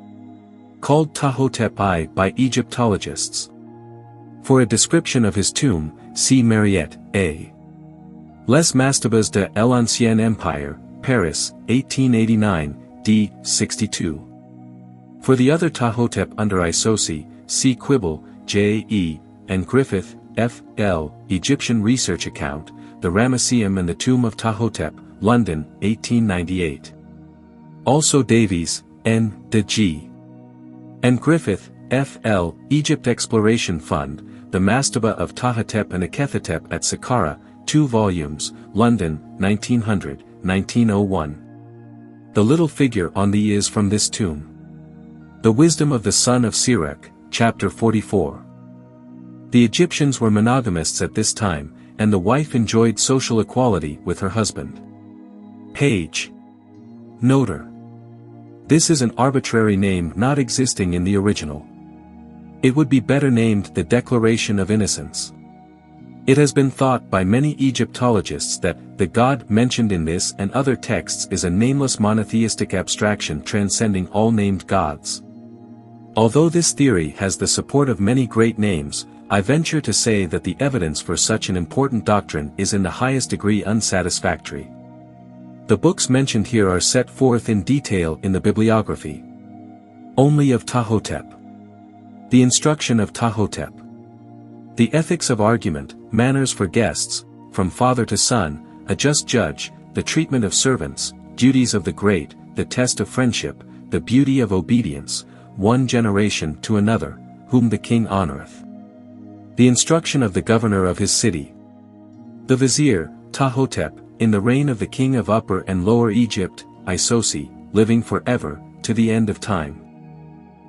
Called Ptah-Hotep I by Egyptologists. For a description of his tomb, see Mariette, A. Les Mastabas de l'Ancien Empire, Paris, 1889, d. 62. For the other Ptah-Hotep under Isosi, see Quibble, J. E., and Griffith, F. L., Egyptian Research Account, The Ramesseum and the Tomb of Ptah-Hotep, London, 1898. Also Davies, N. de G. and Griffith, F. L., Egypt Exploration Fund, The Mastaba of Ptah-Hotep and Akhethetep at Saqqara, 2 volumes, London, 1900, 1901. The little figure on the is from this tomb. The Wisdom of the Son of Sirach, Chapter 44. The Egyptians were monogamists at this time, and the wife enjoyed social equality with her husband. Page. Noter. This is an arbitrary name not existing in the original. It would be better named the Declaration of Innocence. It has been thought by many Egyptologists that the God mentioned in this and other texts is a nameless monotheistic abstraction transcending all named gods. Although this theory has the support of many great names, I venture to say that the evidence for such an important doctrine is in the highest degree unsatisfactory. The books mentioned here are set forth in detail in the bibliography. Only of Ptah-Hotep. The Instruction of Ptah-Hotep. The Ethics of Argument, Manners for Guests, From Father to Son, A Just Judge, The Treatment of Servants, Duties of the Great, The Test of Friendship, The Beauty of Obedience, One Generation to Another, Whom the King Honoreth. The Instruction of the Governor of his City. The Vizier, Ptah-Hotep, in the reign of the King of Upper and Lower Egypt, Isosi, living forever, to the end of time.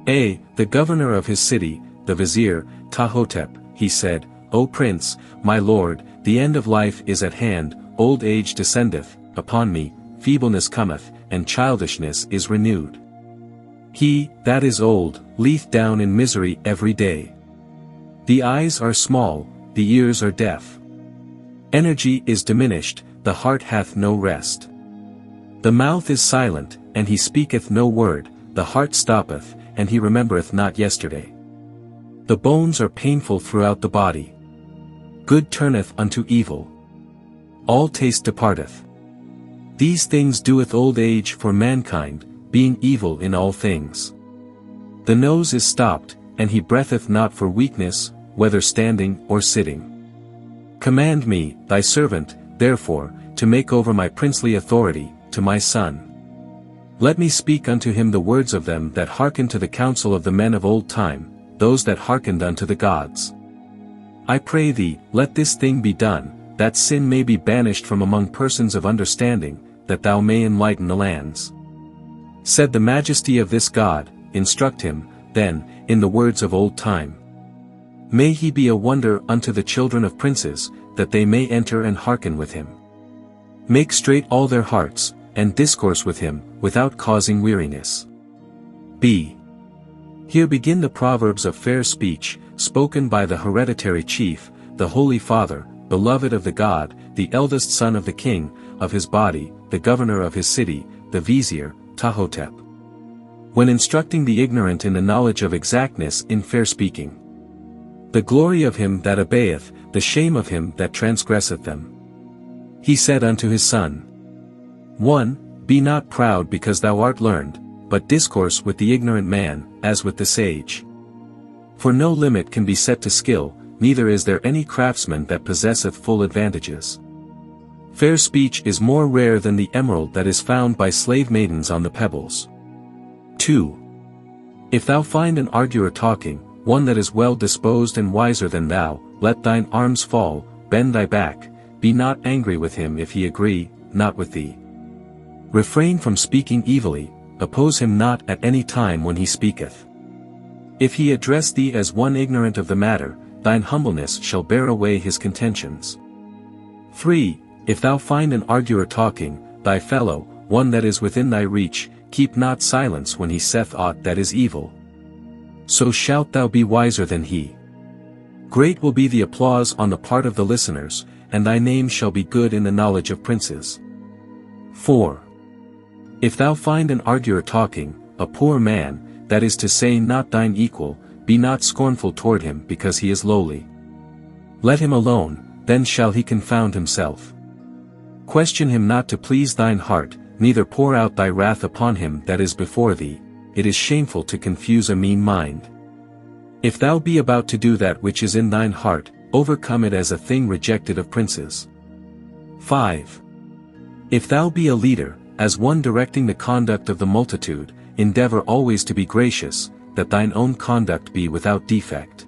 A. The Governor of his City, the Vizier, Ptah-Hotep, he said, O Prince, my lord, the end of life is at hand, old age descendeth upon me, feebleness cometh, and childishness is renewed. He, that is old, lieth down in misery every day. The eyes are small, the ears are deaf. Energy is diminished, the heart hath no rest. The mouth is silent, and he speaketh no word, the heart stoppeth, and he remembereth not yesterday. The bones are painful throughout the body. Good turneth unto evil. All taste departeth. These things doeth old age for mankind, being evil in all things. The nose is stopped, and he breatheth not for weakness, whether standing or sitting. Command me, thy servant, therefore, to make over my princely authority, to my son. Let me speak unto him the words of them that hearken to the counsel of the men of old time, those that hearkened unto the gods. I pray thee, let this thing be done, that sin may be banished from among persons of understanding, that thou may enlighten the lands. Said the majesty of this God, instruct him, then, in the words of old time. May he be a wonder unto the children of princes, that they may enter and hearken with him. Make straight all their hearts, and discourse with him, without causing weariness. b. Here begin the proverbs of fair speech, spoken by the hereditary chief, the Holy Father, beloved of the God, the eldest son of the king, of his body, the governor of his city, the vizier, Ptah-Hotep. When instructing the ignorant in the knowledge of exactness in fair speaking. The glory of him that obeyeth, the shame of him that transgresseth them. He said unto his son, 1. Be not proud because thou art learned, but discourse with the ignorant man, as with the sage. For no limit can be set to skill, neither is there any craftsman that possesseth full advantages. Fair speech is more rare than the emerald that is found by slave maidens on the pebbles. 2. If thou find an arguer talking, one that is well disposed and wiser than thou, let thine arms fall, bend thy back, be not angry with him if he agree, not with thee. Refrain from speaking evilly, oppose him not at any time when he speaketh. If he address thee as one ignorant of the matter, thine humbleness shall bear away his contentions. 3. If thou find an arguer talking, thy fellow, one that is within thy reach, keep not silence when he saith aught that is evil. So shalt thou be wiser than he. Great will be the applause on the part of the listeners, and thy name shall be good in the knowledge of princes. 4. If thou find an arguer talking, a poor man, that is to say not thine equal, be not scornful toward him because he is lowly. Let him alone, then shall he confound himself. Question him not to please thine heart, neither pour out thy wrath upon him that is before thee, it is shameful to confuse a mean mind. If thou be about to do that which is in thine heart, overcome it as a thing rejected of princes. 5. If thou be a leader, as one directing the conduct of the multitude, endeavor always to be gracious, that thine own conduct be without defect.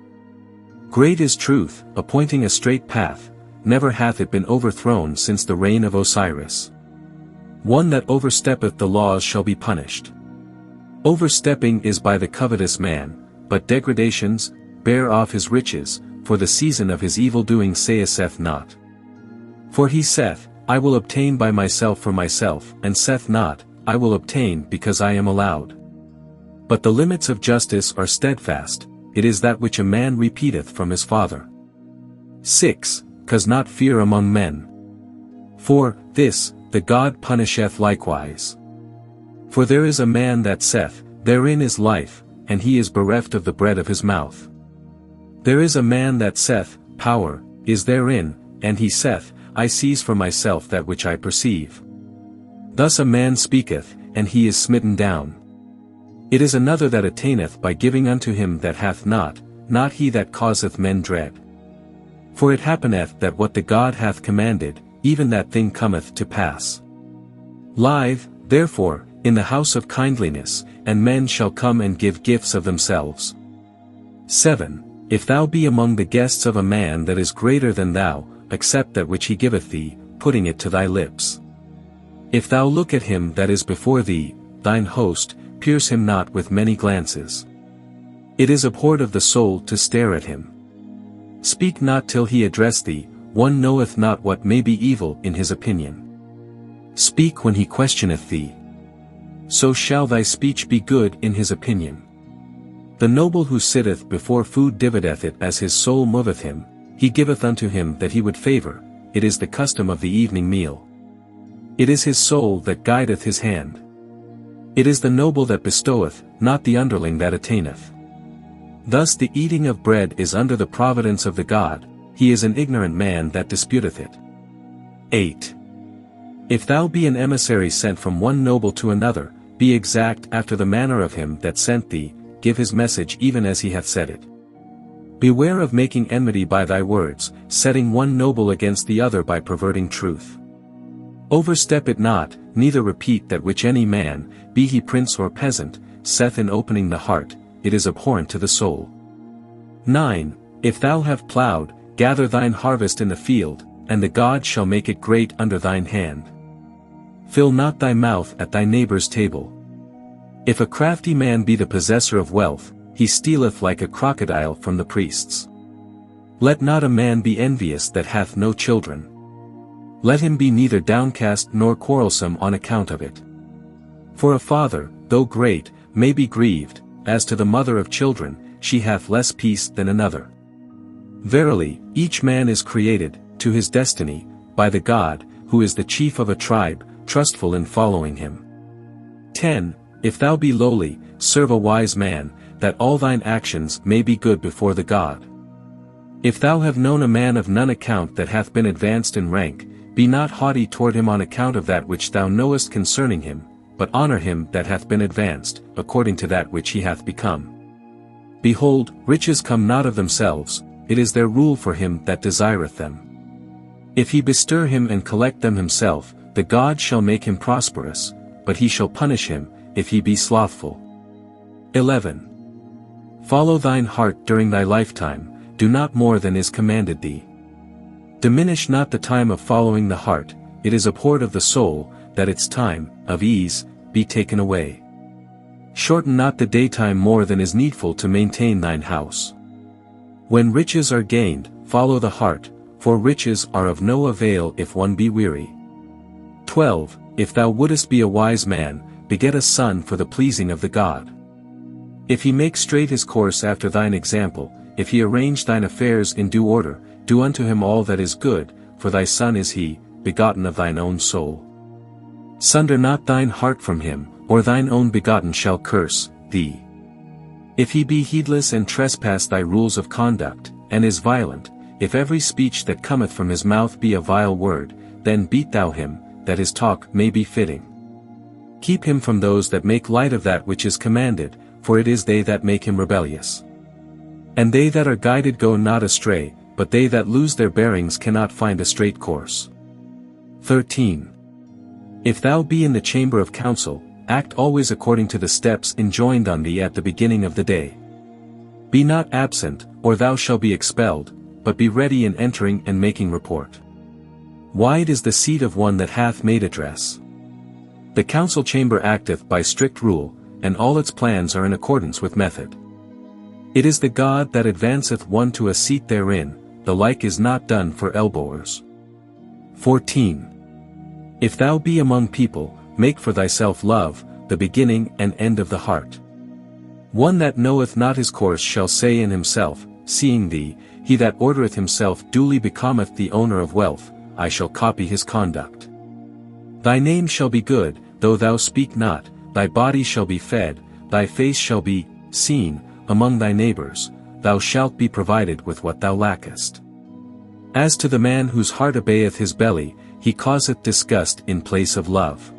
Great is truth, appointing a straight path, never hath it been overthrown since the reign of Osiris. One that oversteppeth the laws shall be punished. Overstepping is by the covetous man, but degradations, bear off his riches, for the season of his evil doing saith not. For he saith, I will obtain by myself for myself, and saith not, I will obtain because I am allowed. But the limits of justice are steadfast, it is that which a man repeateth from his father. 6. Cause not fear among men. For this, the God punisheth likewise. For there is a man that saith, therein is life, and he is bereft of the bread of his mouth. There is a man that saith, power is therein, and he saith, I seize for myself that which I perceive. Thus a man speaketh, and he is smitten down. It is another that attaineth by giving unto him that hath not, not he that causeth men dread. For it happeneth that what the God hath commanded, even that thing cometh to pass. Live, therefore, in the house of kindliness, and men shall come and give gifts of themselves. 7. If thou be among the guests of a man that is greater than thou, accept that which he giveth thee, putting it to thy lips. If thou look at him that is before thee, thine host, pierce him not with many glances. It is abhorred of the soul to stare at him. Speak not till he address thee, one knoweth not what may be evil in his opinion. Speak when he questioneth thee. So shall thy speech be good in his opinion. The noble who sitteth before food divideth it as his soul moveth him, he giveth unto him that he would favor, it is the custom of the evening meal. It is his soul that guideth his hand. It is the noble that bestoweth, not the underling that attaineth. Thus the eating of bread is under the providence of the God, he is an ignorant man that disputeth it. 8. If thou be an emissary sent from one noble to another, be exact after the manner of him that sent thee, give his message even as he hath said it. Beware of making enmity by thy words, setting one noble against the other by perverting truth. Overstep it not, neither repeat that which any man, be he prince or peasant, saith in opening the heart, it is abhorrent to the soul. 9. If thou have ploughed, gather thine harvest in the field, and the God shall make it great under thine hand. Fill not thy mouth at thy neighbor's table. If a crafty man be the possessor of wealth, he stealeth like a crocodile from the priests. Let not a man be envious that hath no children. Let him be neither downcast nor quarrelsome on account of it. For a father, though great, may be grieved, as to the mother of children, she hath less peace than another. Verily, each man is created, to his destiny, by the God, who is the chief of a tribe, trustful in following him. 10. If thou be lowly, serve a wise man, that all thine actions may be good before the God. If thou have known a man of none account that hath been advanced in rank, be not haughty toward him on account of that which thou knowest concerning him, but honor him that hath been advanced, according to that which he hath become. Behold, riches come not of themselves, it is their rule for him that desireth them. If he bestir him and collect them himself, the God shall make him prosperous, but he shall punish him, if he be slothful. 11. Follow thine heart during thy lifetime, do not more than is commanded thee. Diminish not the time of following the heart, it is abhorred of the soul, that its time, of ease, be taken away. Shorten not the daytime more than is needful to maintain thine house. When riches are gained, follow the heart, for riches are of no avail if one be weary. 12. If thou wouldest be a wise man, beget a son for the pleasing of the God. If he make straight his course after thine example, if he arrange thine affairs in due order, do unto him all that is good, for thy son is he, begotten of thine own soul. Sunder not thine heart from him, or thine own begotten shall curse thee. If he be heedless and trespass thy rules of conduct, and is violent, if every speech that cometh from his mouth be a vile word, then beat thou him, that his talk may be fitting. Keep him from those that make light of that which is commanded, for it is they that make him rebellious. And they that are guided go not astray, but they that lose their bearings cannot find a straight course. 13. If thou be in the chamber of council, act always according to the steps enjoined on thee at the beginning of the day. Be not absent, or thou shalt be expelled, but be ready in entering and making report. Wide is the seat of one that hath made address. The council chamber acteth by strict rule, and all its plans are in accordance with method. It is the God that advanceth one to a seat therein, the like is not done for elbowers. 14. If thou be among people, make for thyself love, the beginning and end of the heart. One that knoweth not his course shall say in himself, seeing thee, he that ordereth himself duly becometh the owner of wealth, I shall copy his conduct. Thy name shall be good, though thou speak not, thy body shall be fed, thy face shall be seen, among thy neighbors, thou shalt be provided with what thou lackest. As to the man whose heart obeyeth his belly, he causeth disgust in place of love.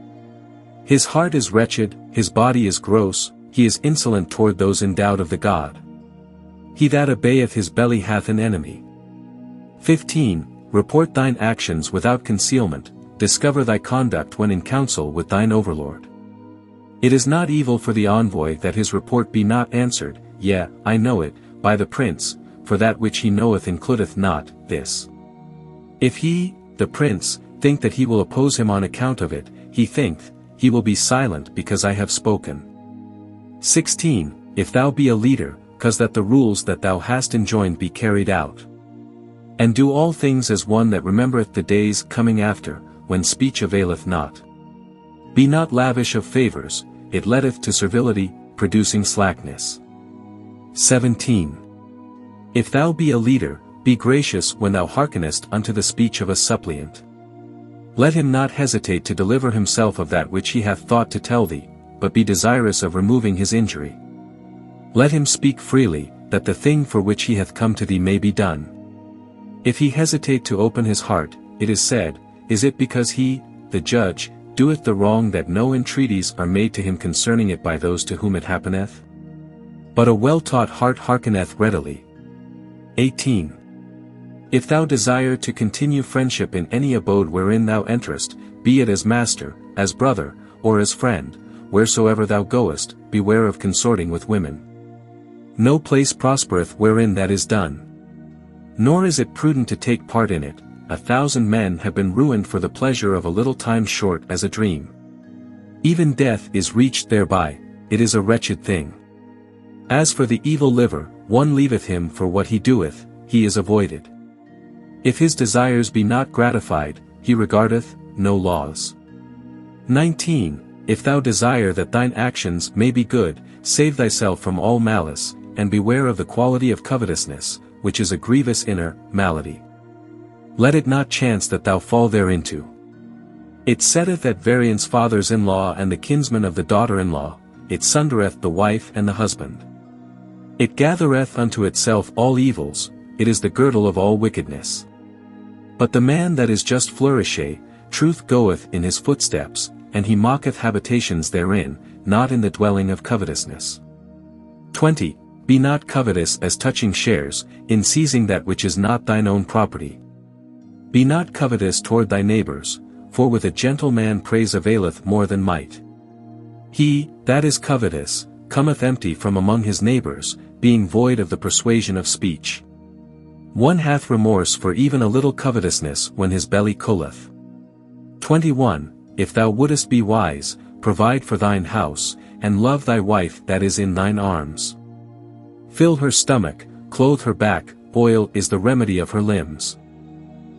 His heart is wretched, his body is gross, he is insolent toward those endowed of the God. He that obeyeth his belly hath an enemy. 15. Report thine actions without concealment, discover thy conduct when in council with thine overlord. It is not evil for the envoy that his report be not answered, yea, I know it, by the prince, for that which he knoweth includeth not this. If he, the prince, think that he will oppose him on account of it, he thinketh, he will be silent because I have spoken. 16. If thou be a leader, cause that the rules that thou hast enjoined be carried out. And do all things as one that remembereth the days coming after, when speech availeth not. Be not lavish of favors, it leadeth to servility, producing slackness. 17. If thou be a leader, be gracious when thou hearkenest unto the speech of a suppliant. Let him not hesitate to deliver himself of that which he hath thought to tell thee, but be desirous of removing his injury. Let him speak freely, that the thing for which he hath come to thee may be done. If he hesitate to open his heart, it is said, is it because he, the judge, doeth the wrong that no entreaties are made to him concerning it by those to whom it happeneth? But a well-taught heart hearkeneth readily. 18. If thou desire to continue friendship in any abode wherein thou enterest, be it as master, as brother, or as friend, wheresoever thou goest, beware of consorting with women. No place prospereth wherein that is done. Nor is it prudent to take part in it, 1,000 men have been ruined for the pleasure of a little time short as a dream. Even death is reached thereby, it is a wretched thing. As for the evil liver, one leaveth him for what he doeth, he is avoided. If his desires be not gratified, he regardeth no laws. 19. If thou desire that thine actions may be good, save thyself from all malice, and beware of the quality of covetousness, which is a grievous inner malady. Let it not chance that thou fall thereinto. It setteth at variance fathers-in-law and the kinsmen of the daughter-in-law, it sundereth the wife and the husband. It gathereth unto itself all evils, it is the girdle of all wickedness. But the man that is just flourisheth, truth goeth in his footsteps, and he mocketh habitations therein, not in the dwelling of covetousness. 20. Be not covetous as touching shares, in seizing that which is not thine own property. Be not covetous toward thy neighbors, for with a gentle man praise availeth more than might. He, that is covetous, cometh empty from among his neighbors, being void of the persuasion of speech. One hath remorse for even a little covetousness when his belly cooleth. 21. If thou wouldest be wise, provide for thine house, and love thy wife that is in thine arms. Fill her stomach, clothe her back, oil is the remedy of her limbs.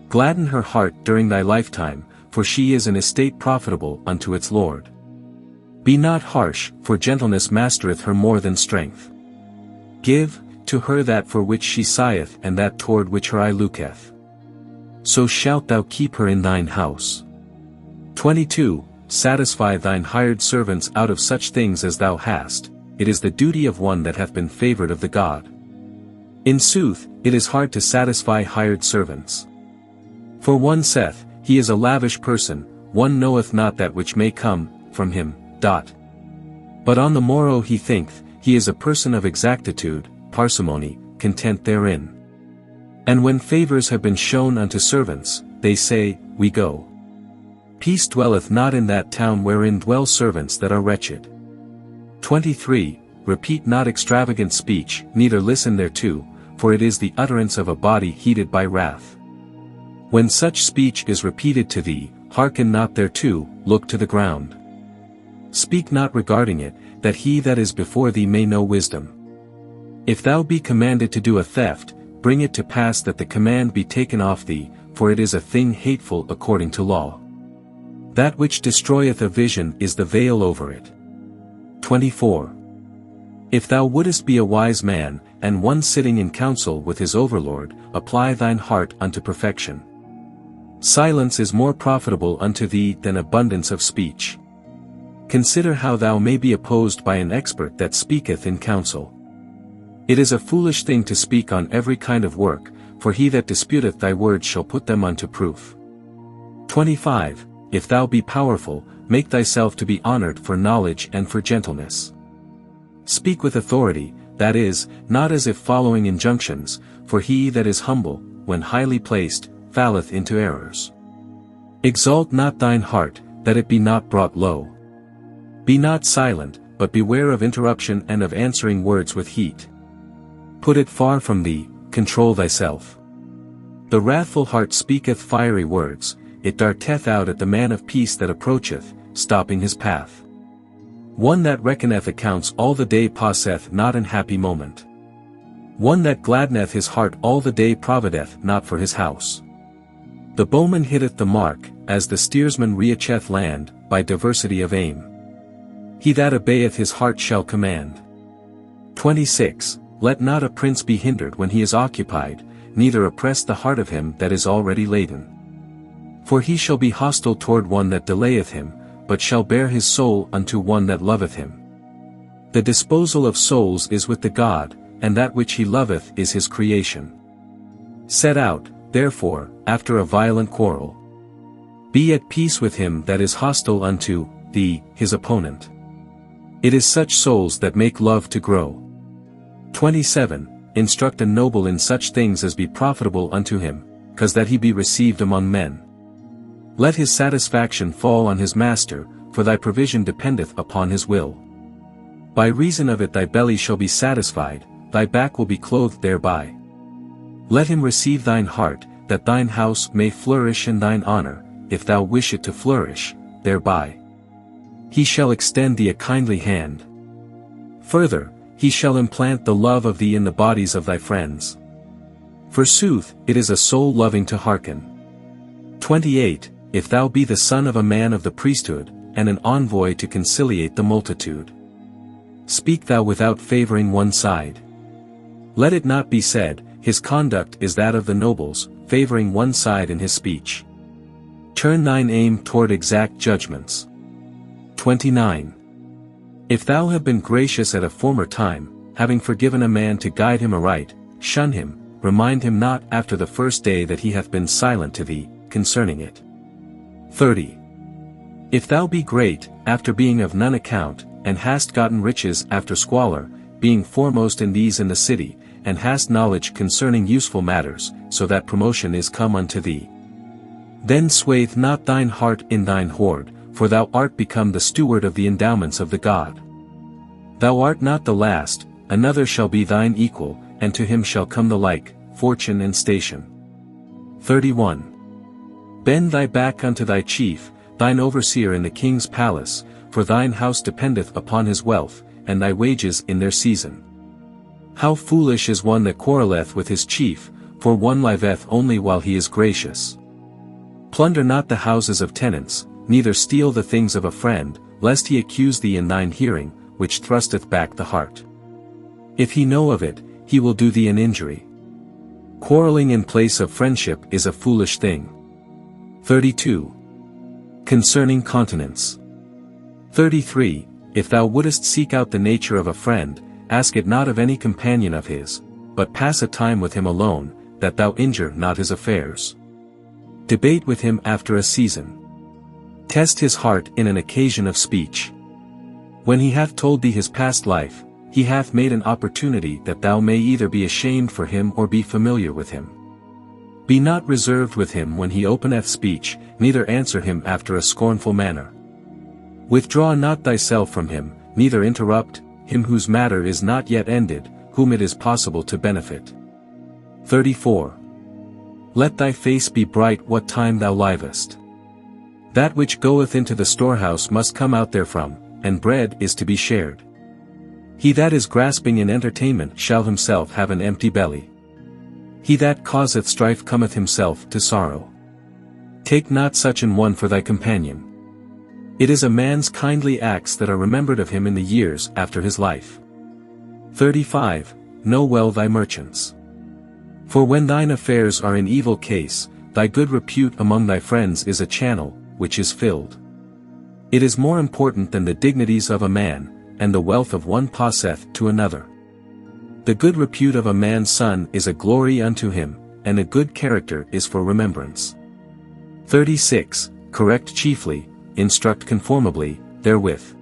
Gladden her heart during thy lifetime, for she is an estate profitable unto its Lord. Be not harsh, for gentleness mastereth her more than strength. Give to her that for which she sigheth and that toward which her eye looketh. So shalt thou keep her in thine house. 22. Satisfy thine hired servants out of such things as thou hast, it is the duty of one that hath been favored of the God. In sooth, it is hard to satisfy hired servants. For one saith, he is a lavish person, one knoweth not that which may come from him. But on the morrow he thinketh, he is a person of exactitude, parsimony, content therein. And when favors have been shown unto servants, they say, we go. Peace dwelleth not in that town wherein dwell servants that are wretched. 23. Repeat not extravagant speech, neither listen thereto, for it is the utterance of a body heated by wrath. When such speech is repeated to thee, hearken not thereto, look to the ground. Speak not regarding it, that he that is before thee may know wisdom. If thou be commanded to do a theft, bring it to pass that the command be taken off thee, for it is a thing hateful according to law. That which destroyeth a vision is the veil over it. 24. If thou wouldest be a wise man, and one sitting in counsel with his overlord, apply thine heart unto perfection. Silence is more profitable unto thee than abundance of speech. Consider how thou may be opposed by an expert that speaketh in counsel. It is a foolish thing to speak on every kind of work, for he that disputeth thy words shall put them unto proof. 25. If thou be powerful, make thyself to be honored for knowledge and for gentleness. Speak with authority, that is, not as if following injunctions, for he that is humble, when highly placed, falleth into errors. Exalt not thine heart, that it be not brought low. Be not silent, but beware of interruption and of answering words with heat. Put it far from thee, control thyself. The wrathful heart speaketh fiery words, it darteth out at the man of peace that approacheth, stopping his path. One that reckoneth accounts all the day passeth not an happy moment. One that gladdeneth his heart all the day provideth not for his house. The bowman hitteth the mark, as the steersman reacheth land, by diversity of aim. He that obeyeth his heart shall command. 26. Let not a prince be hindered when he is occupied, neither oppress the heart of him that is already laden. For he shall be hostile toward one that delayeth him, but shall bear his soul unto one that loveth him. The disposal of souls is with the God, and that which he loveth is his creation. Set out, therefore, after a violent quarrel. Be at peace with him that is hostile unto thee, his opponent. It is such souls that make love to grow. 27. Instruct a noble in such things as be profitable unto him, cause that he be received among men. Let his satisfaction fall on his master, for thy provision dependeth upon his will. By reason of it thy belly shall be satisfied, thy back will be clothed thereby. Let him receive thine heart, that thine house may flourish in thine honor, if thou wish it to flourish, thereby. He shall extend thee a kindly hand. Further, he shall implant the love of thee in the bodies of thy friends. Forsooth, it is a soul loving to hearken. 28. If thou be the son of a man of the priesthood, and an envoy to conciliate the multitude. Speak thou without favoring one side. Let it not be said, his conduct is that of the nobles, favoring one side in his speech. Turn thine aim toward exact judgments. 29. If thou have been gracious at a former time, having forgiven a man to guide him aright, shun him, remind him not after the first day that he hath been silent to thee, concerning it. 30. If thou be great, after being of none account, and hast gotten riches after squalor, being foremost in these in the city, and hast knowledge concerning useful matters, so that promotion is come unto thee. Then swathe not thine heart in thine hoard, for thou art become the steward of the endowments of the God. Thou art not the last, another shall be thine equal, and to him shall come the like, fortune and station. 31. Bend thy back unto thy chief, thine overseer in the king's palace, for thine house dependeth upon his wealth, and thy wages in their season. How foolish is one that quarreleth with his chief, for one liveth only while he is gracious. Plunder not the houses of tenants, neither steal the things of a friend, lest he accuse thee in thine hearing, which thrusteth back the heart. If he know of it, he will do thee an injury. Quarreling in place of friendship is a foolish thing. 32. Concerning continence. 33. If thou wouldest seek out the nature of a friend, ask it not of any companion of his, but pass a time with him alone, that thou injure not his affairs. Debate with him after a season. Test his heart in an occasion of speech. When he hath told thee his past life, he hath made an opportunity that thou may either be ashamed for him or be familiar with him. Be not reserved with him when he openeth speech, neither answer him after a scornful manner. Withdraw not thyself from him, neither interrupt him whose matter is not yet ended, whom it is possible to benefit. 34. Let thy face be bright what time thou livest. That which goeth into the storehouse must come out therefrom, and bread is to be shared. He that is grasping in entertainment shall himself have an empty belly. He that causeth strife cometh himself to sorrow. Take not such an one for thy companion. It is a man's kindly acts that are remembered of him in the years after his life. 35. Know well thy merchants. For when thine affairs are in evil case, thy good repute among thy friends is a channel, which is filled. It is more important than the dignities of a man, and the wealth of one passeth to another. The good repute of a man's son is a glory unto him, and a good character is for remembrance. 36. Correct chiefly, instruct conformably, therewith.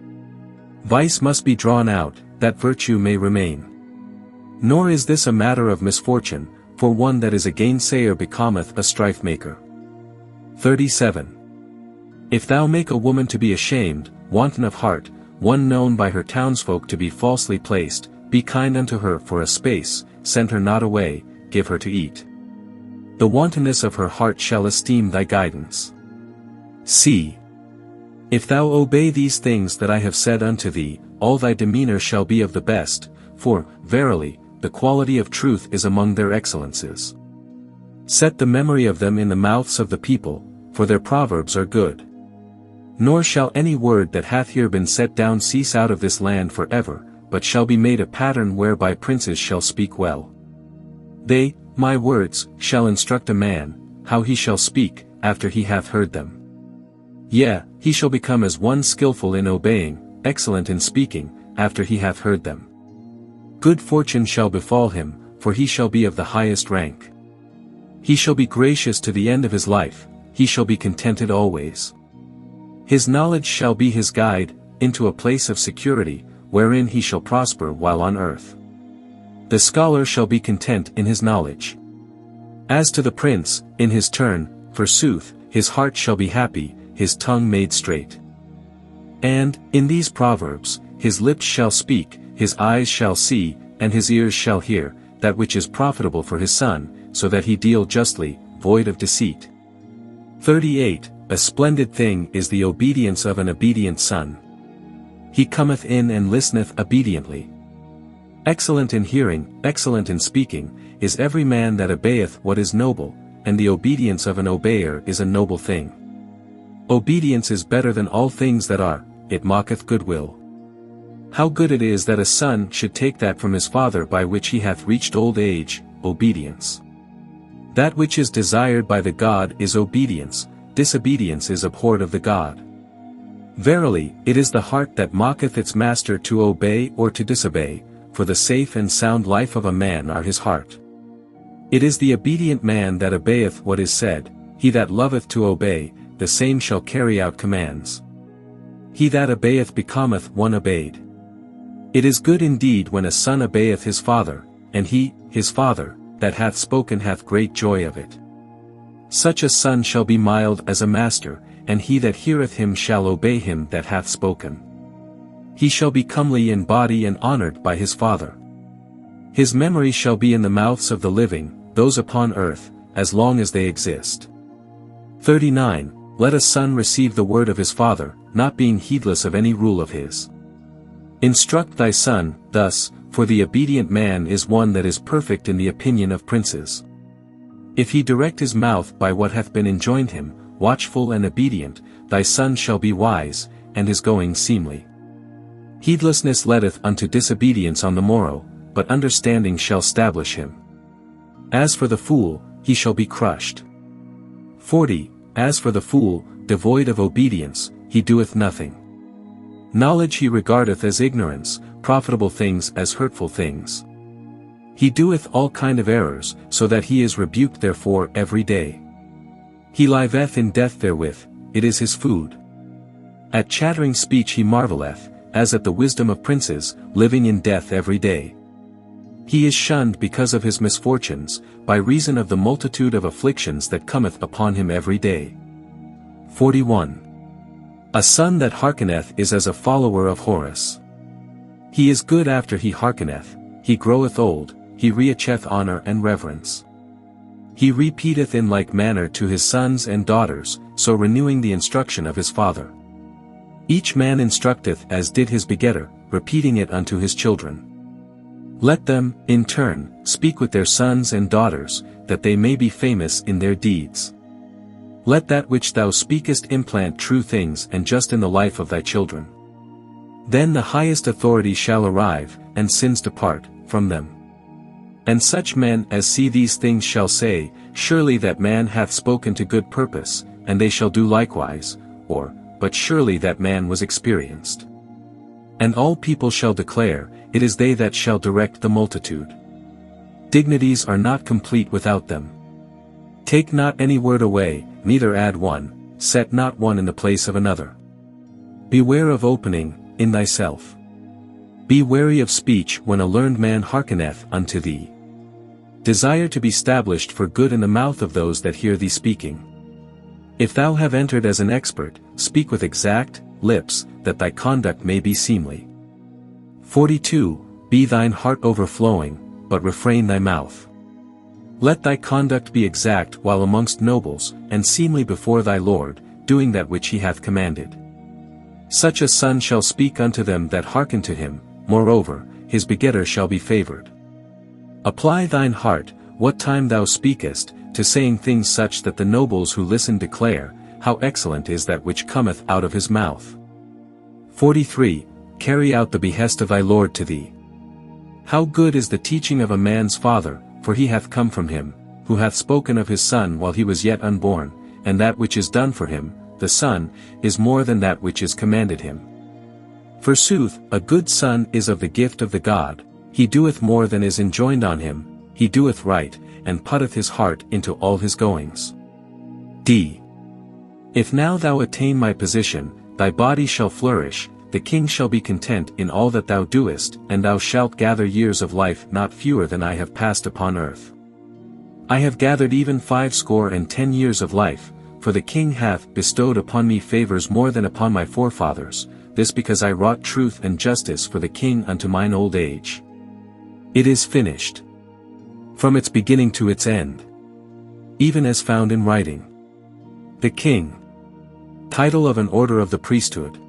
Vice must be drawn out, that virtue may remain. Nor is this a matter of misfortune, for one that is a gainsayer becometh a strife-maker. 37. If thou make a woman to be ashamed, wanton of heart, one known by her townsfolk to be falsely placed, be kind unto her for a space, send her not away, give her to eat. The wantonness of her heart shall esteem thy guidance. C. If thou obey these things that I have said unto thee, all thy demeanor shall be of the best, for, verily, the quality of truth is among their excellences. Set the memory of them in the mouths of the people, for their proverbs are good. Nor shall any word that hath here been set down cease out of this land for ever, but shall be made a pattern whereby princes shall speak well. They, my words, shall instruct a man, how he shall speak, after he hath heard them. Yea, he shall become as one skillful in obeying, excellent in speaking, after he hath heard them. Good fortune shall befall him, for he shall be of the highest rank. He shall be gracious to the end of his life, he shall be contented always. His knowledge shall be his guide, into a place of security, wherein he shall prosper while on earth. The scholar shall be content in his knowledge. As to the prince, in his turn, forsooth, his heart shall be happy, his tongue made straight. And, in these proverbs, his lips shall speak, his eyes shall see, and his ears shall hear, that which is profitable for his son, so that he deal justly, void of deceit. 38. A splendid thing is the obedience of an obedient son. He cometh in and listeneth obediently. Excellent in hearing, excellent in speaking, is every man that obeyeth what is noble, and the obedience of an obeyer is a noble thing. Obedience is better than all things that are, it mocketh goodwill. How good it is that a son should take that from his father by which he hath reached old age, obedience. That which is desired by the God is obedience, disobedience is abhorred of the God. Verily, it is the heart that mocketh its master to obey or to disobey, for the safe and sound life of a man are his heart. It is the obedient man that obeyeth what is said, he that loveth to obey, the same shall carry out commands. He that obeyeth becometh one obeyed. It is good indeed when a son obeyeth his father, and he, his father, that hath spoken hath great joy of it. Such a son shall be mild as a master, and he that heareth him shall obey him that hath spoken. He shall be comely in body and honored by his father. His memory shall be in the mouths of the living, those upon earth, as long as they exist. 39. Let a son receive the word of his father, not being heedless of any rule of his. Instruct thy son, thus, for the obedient man is one that is perfect in the opinion of princes. If he direct his mouth by what hath been enjoined him, watchful and obedient, thy son shall be wise, and his going seemly. Heedlessness leadeth unto disobedience on the morrow, but understanding shall stablish him. As for the fool, he shall be crushed. 40. As for the fool, devoid of obedience, he doeth nothing. Knowledge he regardeth as ignorance, profitable things as hurtful things. He doeth all kind of errors, so that he is rebuked therefore every day. He liveth in death therewith, it is his food. At chattering speech he marvelleth, as at the wisdom of princes, living in death every day. He is shunned because of his misfortunes, by reason of the multitude of afflictions that cometh upon him every day. 41. A son that hearkeneth is as a follower of Horus. He is good after he hearkeneth, he groweth old, he reacheth honor and reverence. He repeateth in like manner to his sons and daughters, so renewing the instruction of his father. Each man instructeth as did his begetter, repeating it unto his children. Let them, in turn, speak with their sons and daughters, that they may be famous in their deeds. Let that which thou speakest implant true things and just in the life of thy children. Then the highest authority shall arrive, and sins depart from them. And such men as see these things shall say, surely that man hath spoken to good purpose, and they shall do likewise, or, but surely that man was experienced. And all people shall declare, it is they that shall direct the multitude. Dignities are not complete without them. Take not any word away, neither add one, set not one in the place of another. Beware of opening, in thyself. Be wary of speech when a learned man hearkeneth unto thee. Desire to be stablished for good in the mouth of those that hear thee speaking. If thou have entered as an expert, speak with exact lips, that thy conduct may be seemly. 42. Be thine heart overflowing, but refrain thy mouth. Let thy conduct be exact while amongst nobles, and seemly before thy Lord, doing that which he hath commanded. Such a son shall speak unto them that hearken to him, moreover, his begetter shall be favored. Apply thine heart, what time thou speakest, to saying things such that the nobles who listen declare, how excellent is that which cometh out of his mouth. 43. Carry out the behest of thy Lord to thee. How good is the teaching of a man's father, for he hath come from him, who hath spoken of his son while he was yet unborn, and that which is done for him, the son, is more than that which is commanded him. Forsooth, a good son is of the gift of the God, he doeth more than is enjoined on him, he doeth right, and putteth his heart into all his goings. D. If now thou attain my position, thy body shall flourish, the king shall be content in all that thou doest, and thou shalt gather years of life not fewer than I have passed upon earth. I have gathered even 50 years of life, for the king hath bestowed upon me favors more than upon my forefathers, this because I wrought truth and justice for the king unto mine old age. It is finished. From its beginning to its end. Even as found in writing. The king. Title of an order of the priesthood.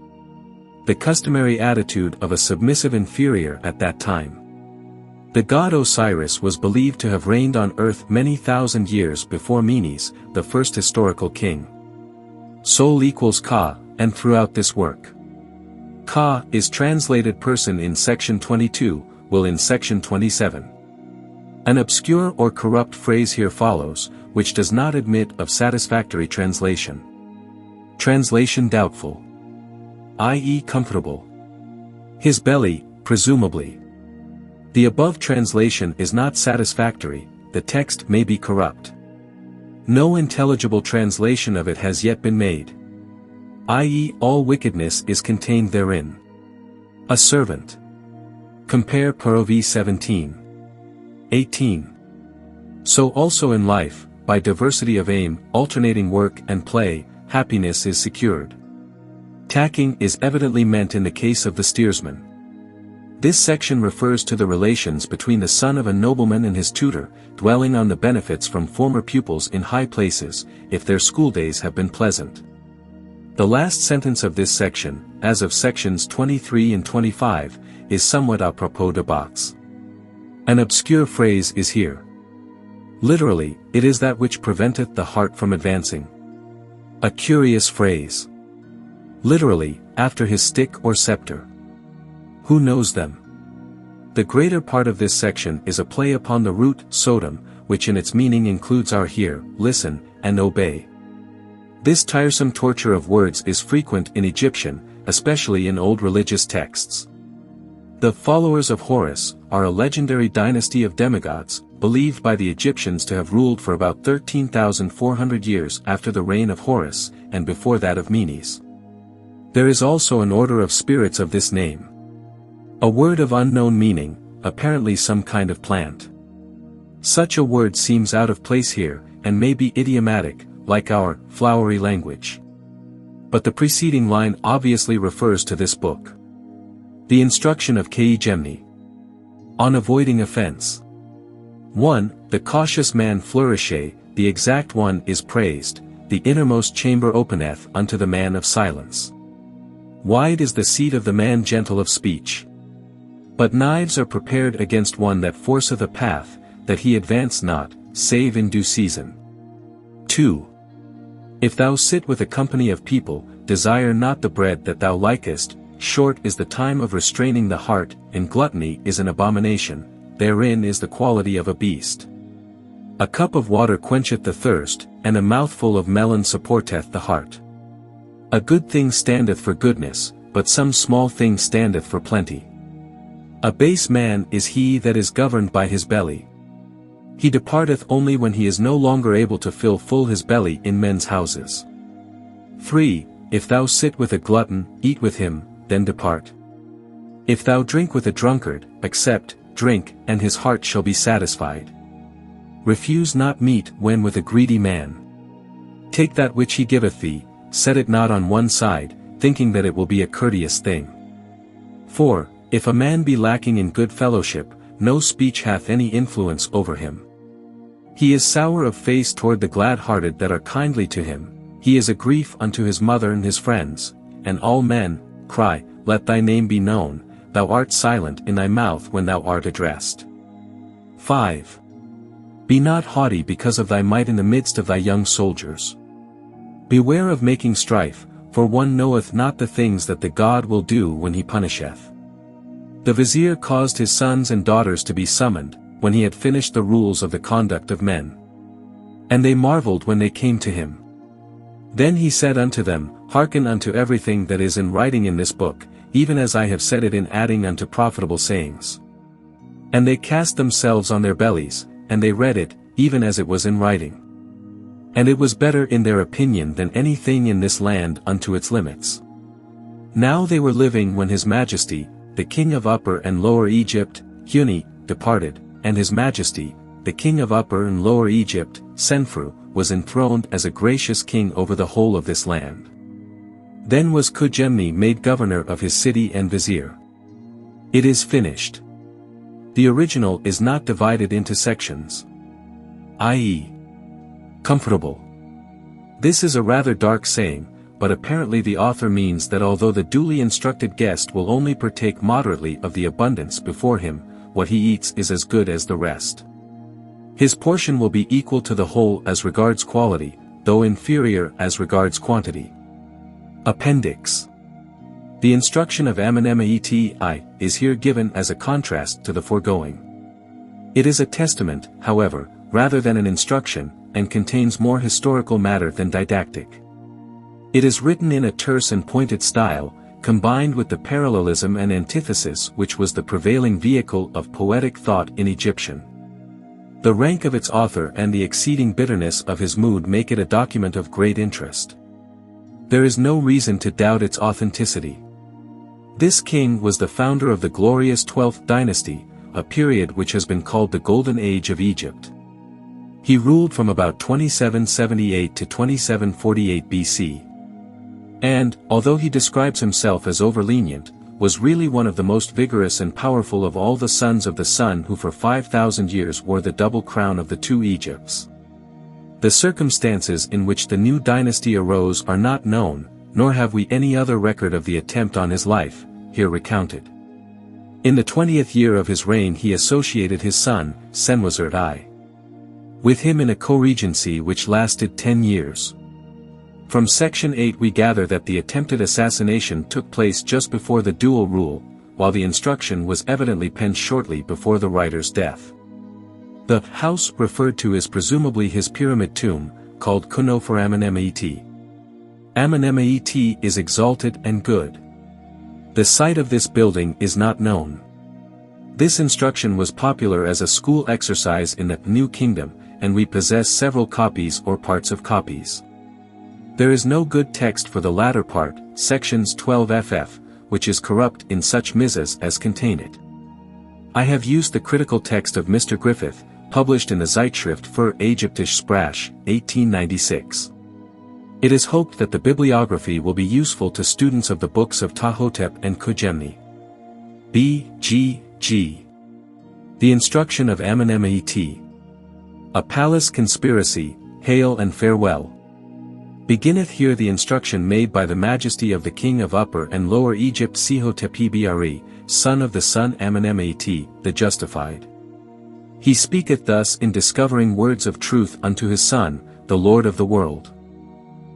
The customary attitude of a submissive inferior at that time. The god Osiris was believed to have reigned on earth many thousand years before Menes, the first historical king. Sol equals Ka, and throughout this work. Ka is translated person in section 22, will in section 27. An obscure or corrupt phrase here follows, which does not admit of satisfactory translation. Translation doubtful. I.e. comfortable. His belly, presumably. The above translation is not satisfactory, the text may be corrupt. No intelligible translation of it has yet been made. I.e. all wickedness is contained therein. A servant. Compare Prov 17:18. So also in life, by diversity of aim, alternating work and play, happiness is secured. Tacking is evidently meant in the case of the steersman. This section refers to the relations between the son of a nobleman and his tutor, dwelling on the benefits from former pupils in high places, if their schooldays have been pleasant. The last sentence of this section, as of sections 23 and 25, is somewhat apropos de box. An obscure phrase is here. Literally, it is that which preventeth the heart from advancing. A curious phrase. Literally, after his stick or scepter. Who knows them? The greater part of this section is a play upon the root sodom, which in its meaning includes our hear, listen, and obey. This tiresome torture of words is frequent in Egyptian, especially in old religious texts. The followers of Horus are a legendary dynasty of demigods, believed by the Egyptians to have ruled for about 13,400 years after the reign of Horus, and before that of Menes. There is also an order of spirits of this name. A word of unknown meaning, apparently some kind of plant. Such a word seems out of place here, and may be idiomatic, like our flowery language. But the preceding line obviously refers to this book. The Instruction of Ke Gemni. On avoiding offense. 1. The cautious man flourisheth, the exact one is praised, the innermost chamber openeth unto the man of silence. Wide is the seat of the man gentle of speech. But knives are prepared against one that forceth a path, that he advance not, save in due season. 2. If thou sit with a company of people, desire not the bread that thou likest, short is the time of restraining the heart, and gluttony is an abomination, therein is the quality of a beast. A cup of water quencheth the thirst, and a mouthful of melon supporteth the heart. A good thing standeth for goodness, but some small thing standeth for plenty. A base man is he that is governed by his belly. He departeth only when he is no longer able to fill full his belly in men's houses. 3. If thou sit with a glutton, eat with him, then depart. If thou drink with a drunkard, accept, drink, and his heart shall be satisfied. Refuse not meat when with a greedy man. Take that which he giveth thee, set it not on one side, thinking that it will be a courteous thing. 4. If a man be lacking in good fellowship, no speech hath any influence over him. He is sour of face toward the glad-hearted that are kindly to him, he is a grief unto his mother and his friends, and all men cry, let thy name be known, thou art silent in thy mouth when thou art addressed. 5. Be not haughty because of thy might in the midst of thy young soldiers. Beware of making strife, for one knoweth not the things that the God will do when he punisheth. The vizier caused his sons and daughters to be summoned, when he had finished the rules of the conduct of men. And they marveled when they came to him. Then he said unto them, Hearken unto everything that is in writing in this book, even as I have said it in adding unto profitable sayings. And they cast themselves on their bellies, and they read it, even as it was in writing. And it was better in their opinion than anything in this land unto its limits. Now they were living when his majesty, the king of Upper and Lower Egypt, Huni, departed, and his majesty, the king of Upper and Lower Egypt, Sneferu, was enthroned as a gracious king over the whole of this land. Then was Ke Gemni made governor of his city and vizier. It is finished. The original is not divided into sections. I.e. comfortable. This is a rather dark saying, but apparently the author means that although the duly instructed guest will only partake moderately of the abundance before him, what he eats is as good as the rest. His portion will be equal to the whole as regards quality, though inferior as regards quantity. Appendix. The instruction of Amenemheti is here given as a contrast to the foregoing. It is a testament, however, rather than an instruction, and contains more historical matter than didactic. It is written in a terse and pointed style, combined with the parallelism and antithesis which was the prevailing vehicle of poetic thought in Egyptian. The rank of its author and the exceeding bitterness of his mood make it a document of great interest. There is no reason to doubt its authenticity. This king was the founder of the glorious 12th dynasty, a period which has been called the Golden Age of Egypt. He ruled from about 2778 to 2748 BC. And, although he describes himself as overlenient, was really one of the most vigorous and powerful of all the sons of the sun who for 5,000 years wore the double crown of the two Egypts. The circumstances in which the new dynasty arose are not known, nor have we any other record of the attempt on his life, here recounted. In the 20th year of his reign he associated his son, Senwosret with him in a co-regency which lasted 10 years. From section 8 we gather that the attempted assassination took place just before the dual rule, while the instruction was evidently penned shortly before the writer's death. The house referred to is presumably his pyramid tomb, called Kuno for Amenemheti. Amenemheti is exalted and good. The site of this building is not known. This instruction was popular as a school exercise in the New Kingdom, and we possess several copies or parts of copies. There is no good text for the latter part, sections 12ff, which is corrupt in such missas as contain it. I have used the critical text of Mr. Griffith, published in the Zeitschrift für Ägyptische Sprache, 1896. It is hoped that the bibliography will be useful to students of the books of Ptah-Hotep and Ke Gemni. B.G.G. The Instruction of Amenemheti. A Palace Conspiracy, Hail and Farewell. Beginneth here the instruction made by the Majesty of the King of Upper and Lower Egypt Ptah-Hotep, son of the Sun Amenemheti, the Justified. He speaketh thus in discovering words of truth unto his Son, the Lord of the world.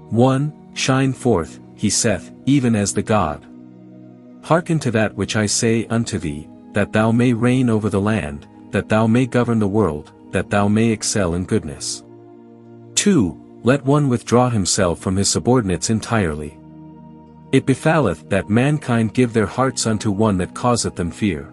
1. Shine forth, he saith, even as the God. Hearken to that which I say unto thee, that thou may reign over the land, that thou may govern the world, that thou may excel in goodness. 2. Let one withdraw himself from his subordinates entirely. It befalleth that mankind give their hearts unto one that causeth them fear.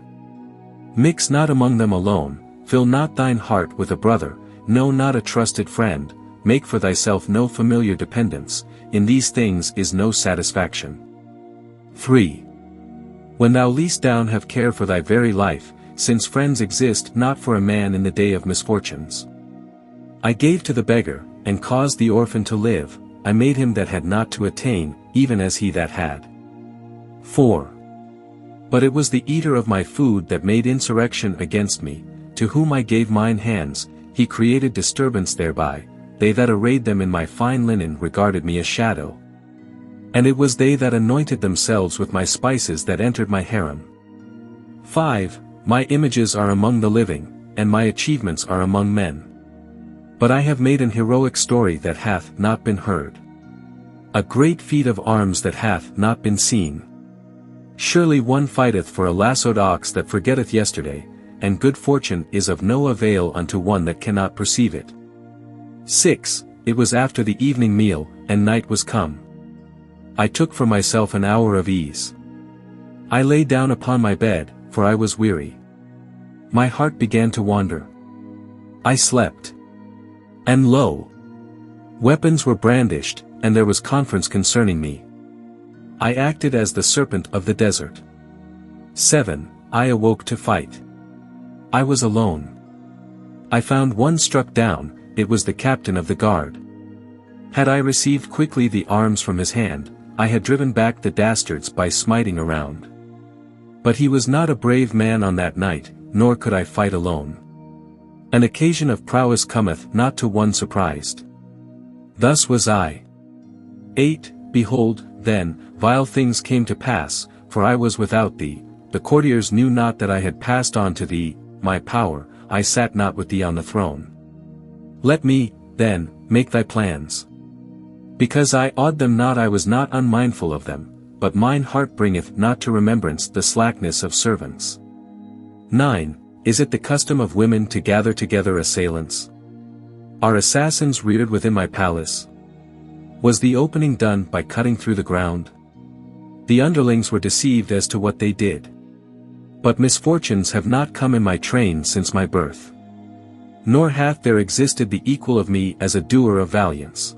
Mix not among them alone, fill not thine heart with a brother, no not a trusted friend, make for thyself no familiar dependence, in these things is no satisfaction. 3. When thou least down have care for thy very life, since friends exist not for a man in the day of misfortunes. I gave to the beggar, and caused the orphan to live, I made him that had not to attain, even as he that had. 4. But it was the eater of my food that made insurrection against me, to whom I gave mine hands, he created disturbance thereby, they that arrayed them in my fine linen regarded me a shadow. And it was they that anointed themselves with my spices that entered my harem. 5. My images are among the living, and my achievements are among men. But I have made an heroic story that hath not been heard. A great feat of arms that hath not been seen. Surely one fighteth for a lassoed ox that forgetteth yesterday, and good fortune is of no avail unto one that cannot perceive it. 6. It was after the evening meal, and night was come. I took for myself an hour of ease. I lay down upon my bed, for I was weary. My heart began to wander. I slept. And lo! Weapons were brandished, and there was conference concerning me. I acted as the serpent of the desert. 7. I awoke to fight. I was alone. I found one struck down, it was the captain of the guard. Had I received quickly the arms from his hand, I had driven back the dastards by smiting around. But he was not a brave man on that night, nor could I fight alone. An occasion of prowess cometh not to one surprised. Thus was I. 8. Behold, then, vile things came to pass, for I was without thee, the courtiers knew not that I had passed on to thee, my power, I sat not with thee on the throne. Let me, then, make thy plans. Because I awed them not, I was not unmindful of them, but mine heart bringeth not to remembrance the slackness of servants. 9. Is it the custom of women to gather together assailants? Are assassins reared within my palace? Was the opening done by cutting through the ground? The underlings were deceived as to what they did. But misfortunes have not come in my train since my birth. Nor hath there existed the equal of me as a doer of valiance.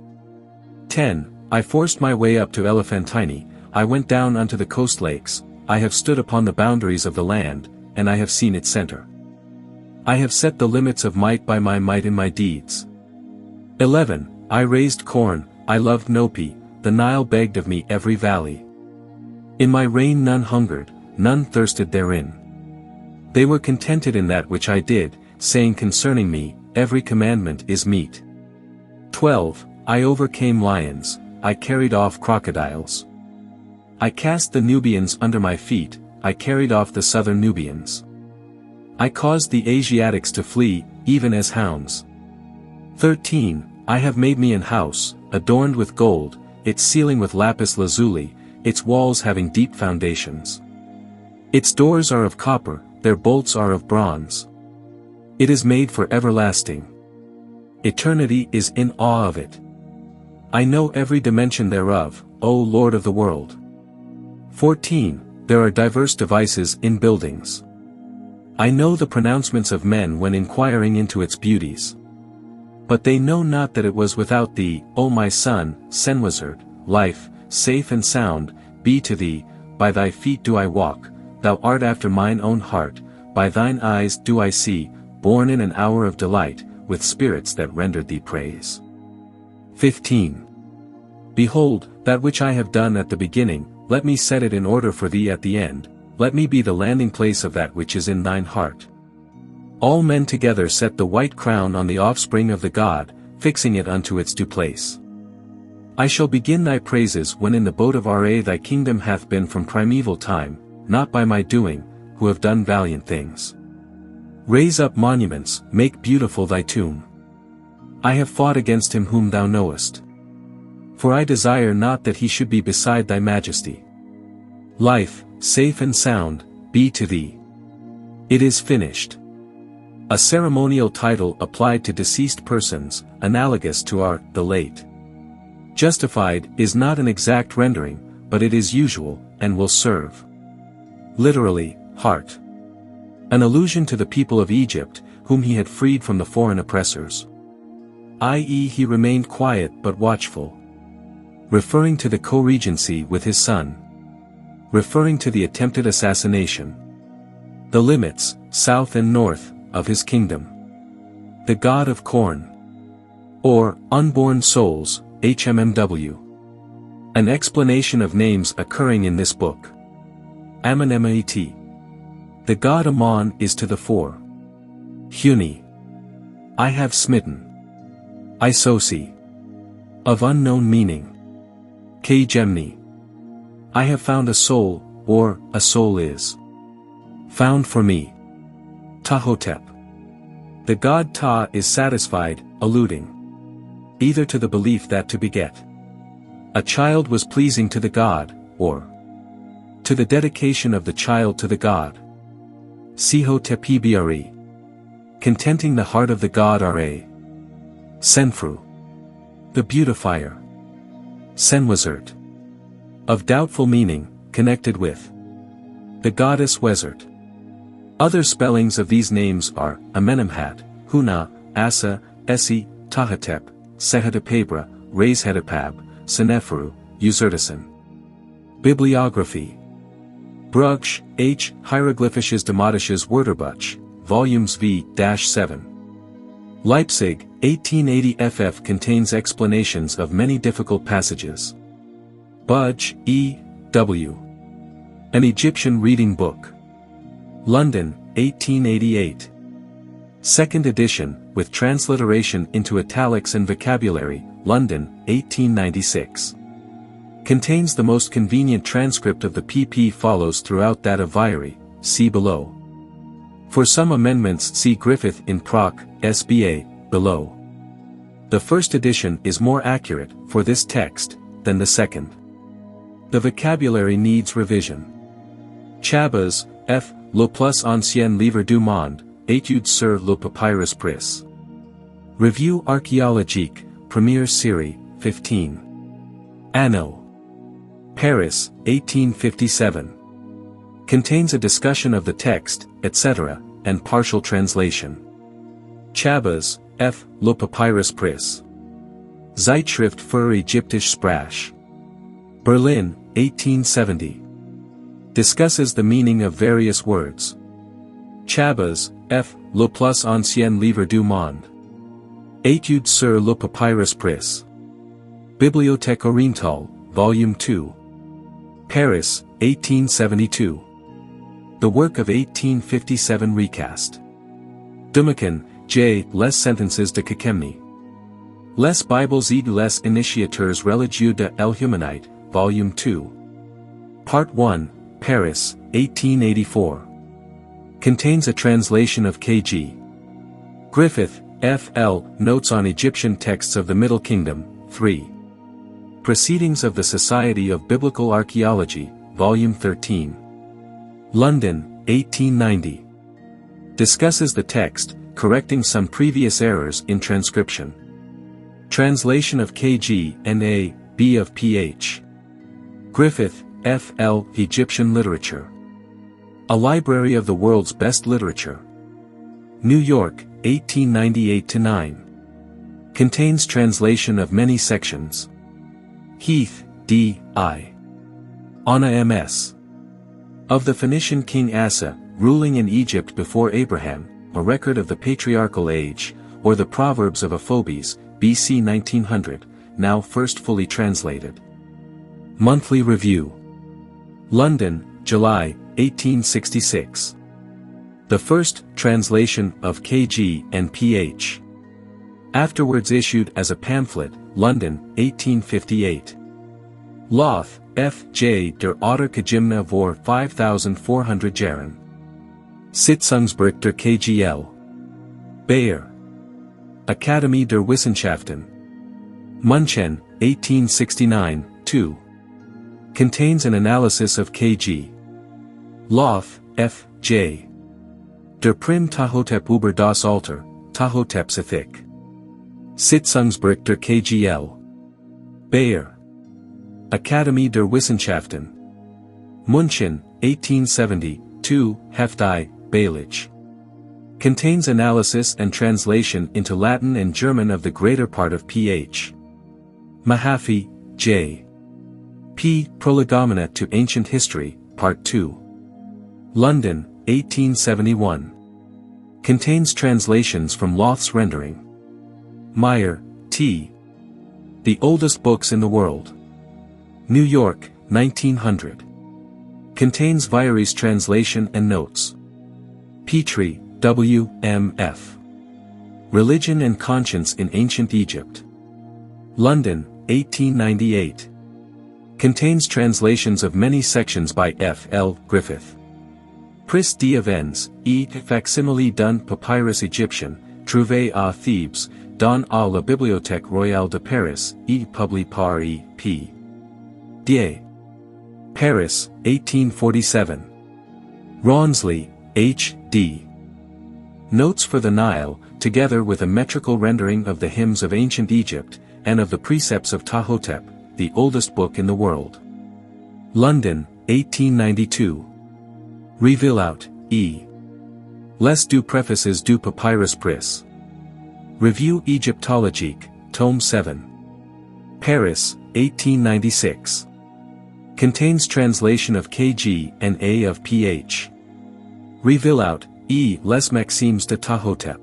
10. I forced my way up to Elephantine, I went down unto the coast lakes, I have stood upon the boundaries of the land, and I have seen its center. I have set the limits of might by my might in my deeds. 11. I raised corn, I loved Nopi, the Nile begged of me every valley. In my reign none hungered, none thirsted therein. They were contented in that which I did, saying concerning me, every commandment is meet. 12. I overcame lions, I carried off crocodiles. I cast the Nubians under my feet, I carried off the southern Nubians. I caused the Asiatics to flee, even as hounds. 13. I have made me an house, adorned with gold, its ceiling with lapis lazuli, its walls having deep foundations. Its doors are of copper, their bolts are of bronze. It is made for everlasting. Eternity is in awe of it. I know every dimension thereof, O Lord of the world. 14. There are diverse devices in buildings. I know the pronouncements of men when inquiring into its beauties. But they know not that it was without thee, O my son, Senwizard, life, safe and sound, be to thee, by thy feet do I walk, thou art after mine own heart, by thine eyes do I see, born in an hour of delight, with spirits that rendered thee praise. 15. Behold, that which I have done at the beginning, let me set it in order for thee at the end, let me be the landing place of that which is in thine heart. All men together set the white crown on the offspring of the god, fixing it unto its due place. I shall begin thy praises when in the boat of Ra thy kingdom hath been from primeval time, not by my doing, who have done valiant things. Raise up monuments, make beautiful thy tomb. I have fought against him whom thou knowest. For I desire not that he should be beside thy majesty. Life, safe and sound, be to thee. It is finished. A ceremonial title applied to deceased persons, analogous to our, the late. Justified is not an exact rendering, but it is usual, and will serve. Literally, heart. An allusion to the people of Egypt, whom he had freed from the foreign oppressors. I.e., he remained quiet but watchful. Referring to the co-regency with his son. Referring to the attempted assassination. The limits, south and north, of his kingdom. The god of corn. Or, unborn souls, HMMW. An explanation of names occurring in this book. Amenemhet. The god Amon is to the fore. Huni. I have smitten. Isosi. Of unknown meaning. Ke Gemni. I have found a soul, or, a soul is found for me. Ptah-Hotep. The god Ptah is satisfied, alluding either to the belief that to beget a child was pleasing to the god, or to the dedication of the child to the god. Sehotepibri. Contenting the heart of the god Ra. Sneferu. The beautifier. Senwizard. Of doubtful meaning, connected with the goddess Wezert. Other spellings of these names are Amenemhat, Huna, Asa, Esi, Ptah-Hotep, Sehetepabra, Reis-Hetepab, Sneferu, Uzertison. Bibliography. Brugsch, H. Hieroglyphisches Demotisches Wörterbuch, Volumes V-7. Leipzig, 1880 ff. Contains explanations of many difficult passages. Budge, E. W. An Egyptian Reading Book. London, 1888. Second edition, with transliteration into italics and vocabulary, London, 1896. Contains the most convenient transcript of the pp follows throughout that of Vieri, see below. For some amendments see Griffith in Proc. SBA, below. The first edition is more accurate, for this text, than the second. The vocabulary needs revision. Chabas, F. Le plus ancien livre du monde, études sur le papyrus Prisse. Revue archéologique, première série, 15. Anno. Paris, 1857. Contains a discussion of the text, etc., and partial translation. Chabas, F. Le papyrus Prisse. Zeitschrift für ägyptische Sprache. Berlin, 1870. Discusses the meaning of various words. Chabas, F. Le plus ancien livre du monde. Études sur le papyrus Prisse. Bibliothèque Orientale, Volume 2. Paris, 1872. The work of 1857 recast. Dumakin, J. Les Sentences de Kagemni. Les Bibles et les Initiateurs religieux de l'Humanité, Volume 2. Part 1, Paris, 1884. Contains a translation of K.G. Griffith, F.L. Notes on Egyptian Texts of the Middle Kingdom, 3. Proceedings of the Society of Biblical Archaeology, Volume 13. London, 1890. Discusses the text, correcting some previous errors in transcription. Translation of K.G. and A. B. of P.H. Griffith, F.L. Egyptian Literature. A Library of the World's Best Literature. New York, 1898-9. Contains translation of many sections. Heath, D. I. Anna M.S. Of the Phoenician king Asa, ruling in Egypt before Abraham, a record of the patriarchal age, or the Proverbs of Aphobes, B.C. 1900, now first fully translated. Monthly Review. London, July, 1866. The first translation of K.G. and P.H. Afterwards issued as a pamphlet, London, 1858. Loth, F.J. der Autor Kagemni vor 5400 Jahren. Sitzungsbericht der KGL. Bayer. Akademie der Wissenschaften. München, 1869, 2. Contains an analysis of K.G. Loth, F.J. Der Prim Ptah-Hotep über das Alter, Ptah-Hotep's Ethik. Sitzungsbericht der KGL. Bayer. Akademie der Wissenschaften. München, 1870, 2, Heft I, Baylich. Contains analysis and translation into Latin and German of the greater part of P.H. Mahaffey, J. P. Prolegomena to Ancient History, Part 2. London, 1871. Contains translations from Loth's rendering. Meyer, T. The Oldest Books in the World. New York, 1900. Contains Vieri's translation and notes. Petrie, W. M. F. Religion and Conscience in Ancient Egypt. London, 1898. Contains translations of many sections by F. L. Griffith. Prisse d'Avens, e facsimile d'un papyrus égyptien, trouvé à Thebes, dans la Bibliothèque Royale de Paris, et publié par E. P. D. Paris, 1847. Rawnsley, H. D. Notes for the Nile, together with a metrical rendering of the hymns of ancient Egypt, and of the precepts of Ptah-Hotep, the oldest book in the world. London, 1892. Revillaut, E. Les deux préfaces du Papyrus Prisse. Revue Égyptologique, Tome 7. Paris, 1896. Contains translation of K.G. and A. of P.H. Revillaut, E. Les Maxims de Ptah-Hotep.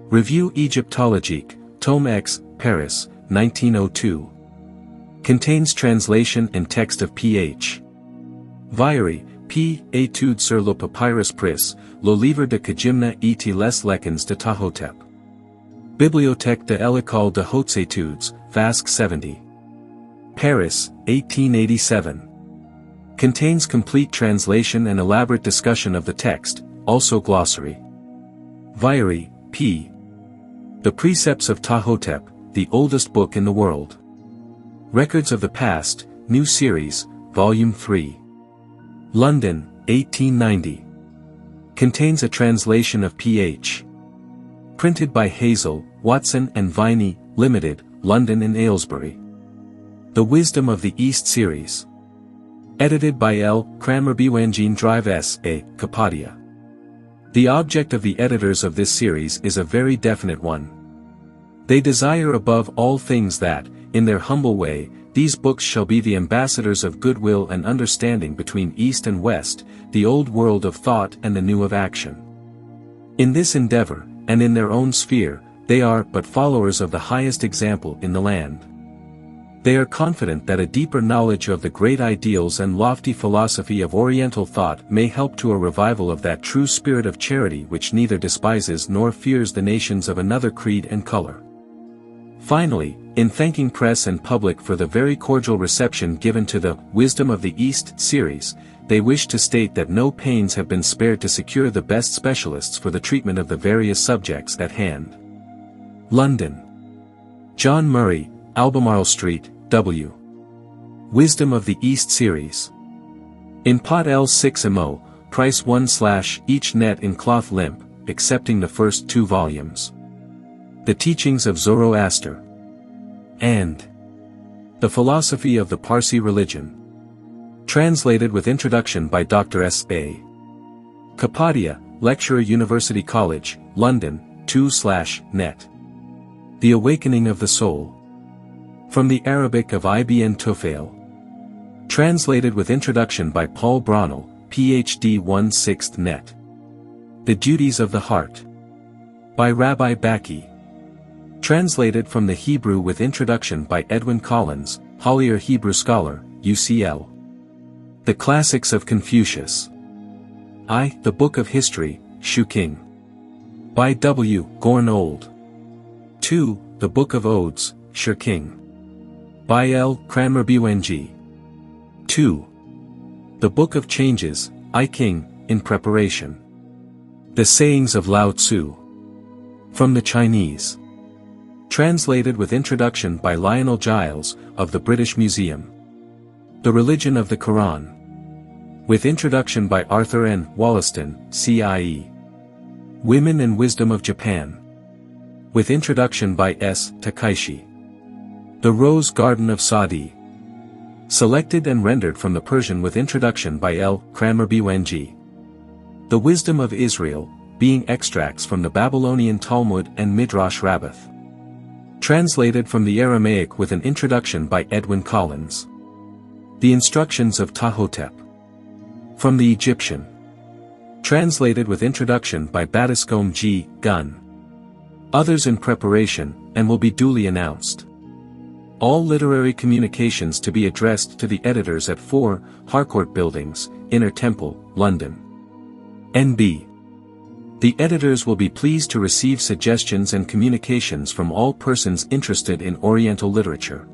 Revue Égyptologique, Tome X, Paris, 1902. Contains translation and text of P.H. Vieri, P. Études sur le papyrus Prisse, le livre de Kagemni et les leçons de Ptah-Hotep. Bibliothèque de l'École de Hautes Études, Vasque 70. Paris, 1887. Contains complete translation and elaborate discussion of the text, also glossary. Vizier, P. The Precepts of Ptah-Hotep, the oldest book in the world. Records of the Past, New Series, Volume 3. London, 1890. Contains a translation of Ph. Printed by Hazel, Watson and Viney, Limited, London and Aylesbury. The Wisdom of the East Series. Edited by L. Cranmer-Bwangene Drive S.A., Kapadia. The object of the editors of this series is a very definite one. They desire above all things that, in their humble way, these books shall be the ambassadors of goodwill and understanding between East and West, the old world of thought and the new of action. In this endeavor, and in their own sphere, they are but followers of the highest example in the land. They are confident that a deeper knowledge of the great ideals and lofty philosophy of Oriental thought may help to a revival of that true spirit of charity which neither despises nor fears the nations of another creed and color. Finally, in thanking press and public for the very cordial reception given to the Wisdom of the East series, they wish to state that no pains have been spared to secure the best specialists for the treatment of the various subjects at hand. London. John Murray, Albemarle Street, W. Wisdom of the East series. In pot L6 MO, price 1/ each net in cloth limp, excepting the first 2 volumes. The Teachings of Zoroaster. And The Philosophy of the Parsi Religion. Translated with introduction by Dr. S.A. Kapadia, Lecturer University College, London, 2/net. The Awakening of the Soul. From the Arabic of Ibn Tufail. Translated with introduction by Paul Brownell, Ph.D. 1/6 net. The Duties of the Heart. By Rabbi Baki. Translated from the Hebrew with introduction by Edwin Collins, Hollier Hebrew Scholar, UCL. The Classics of Confucius. The Book of History, Shu King. By W. Gornold. 2. The Book of Odes, Sher King. By L. Cranmer-Bwangene. 2. The Book of Changes, I King, in preparation. The Sayings of Lao Tzu. From the Chinese. Translated with introduction by Lionel Giles, of the British Museum. The Religion of the Quran. With introduction by Arthur N. Wollaston, CIE. Women and Wisdom of Japan. With introduction by S. Takaishi. The Rose Garden of Saadi. Selected and rendered from the Persian with introduction by L. Cranmer-Bwangene. The Wisdom of Israel, being extracts from the Babylonian Talmud and Midrash Rabbath. Translated from the Aramaic with an introduction by Edwin Collins. The Instructions of Ptah-Hotep. From the Egyptian. Translated with introduction by Batiscombe G. Gunn. Others in preparation, and will be duly announced. All literary communications to be addressed to the editors at 4, Harcourt Buildings, Inner Temple, London. N.B. The editors will be pleased to receive suggestions and communications from all persons interested in Oriental literature.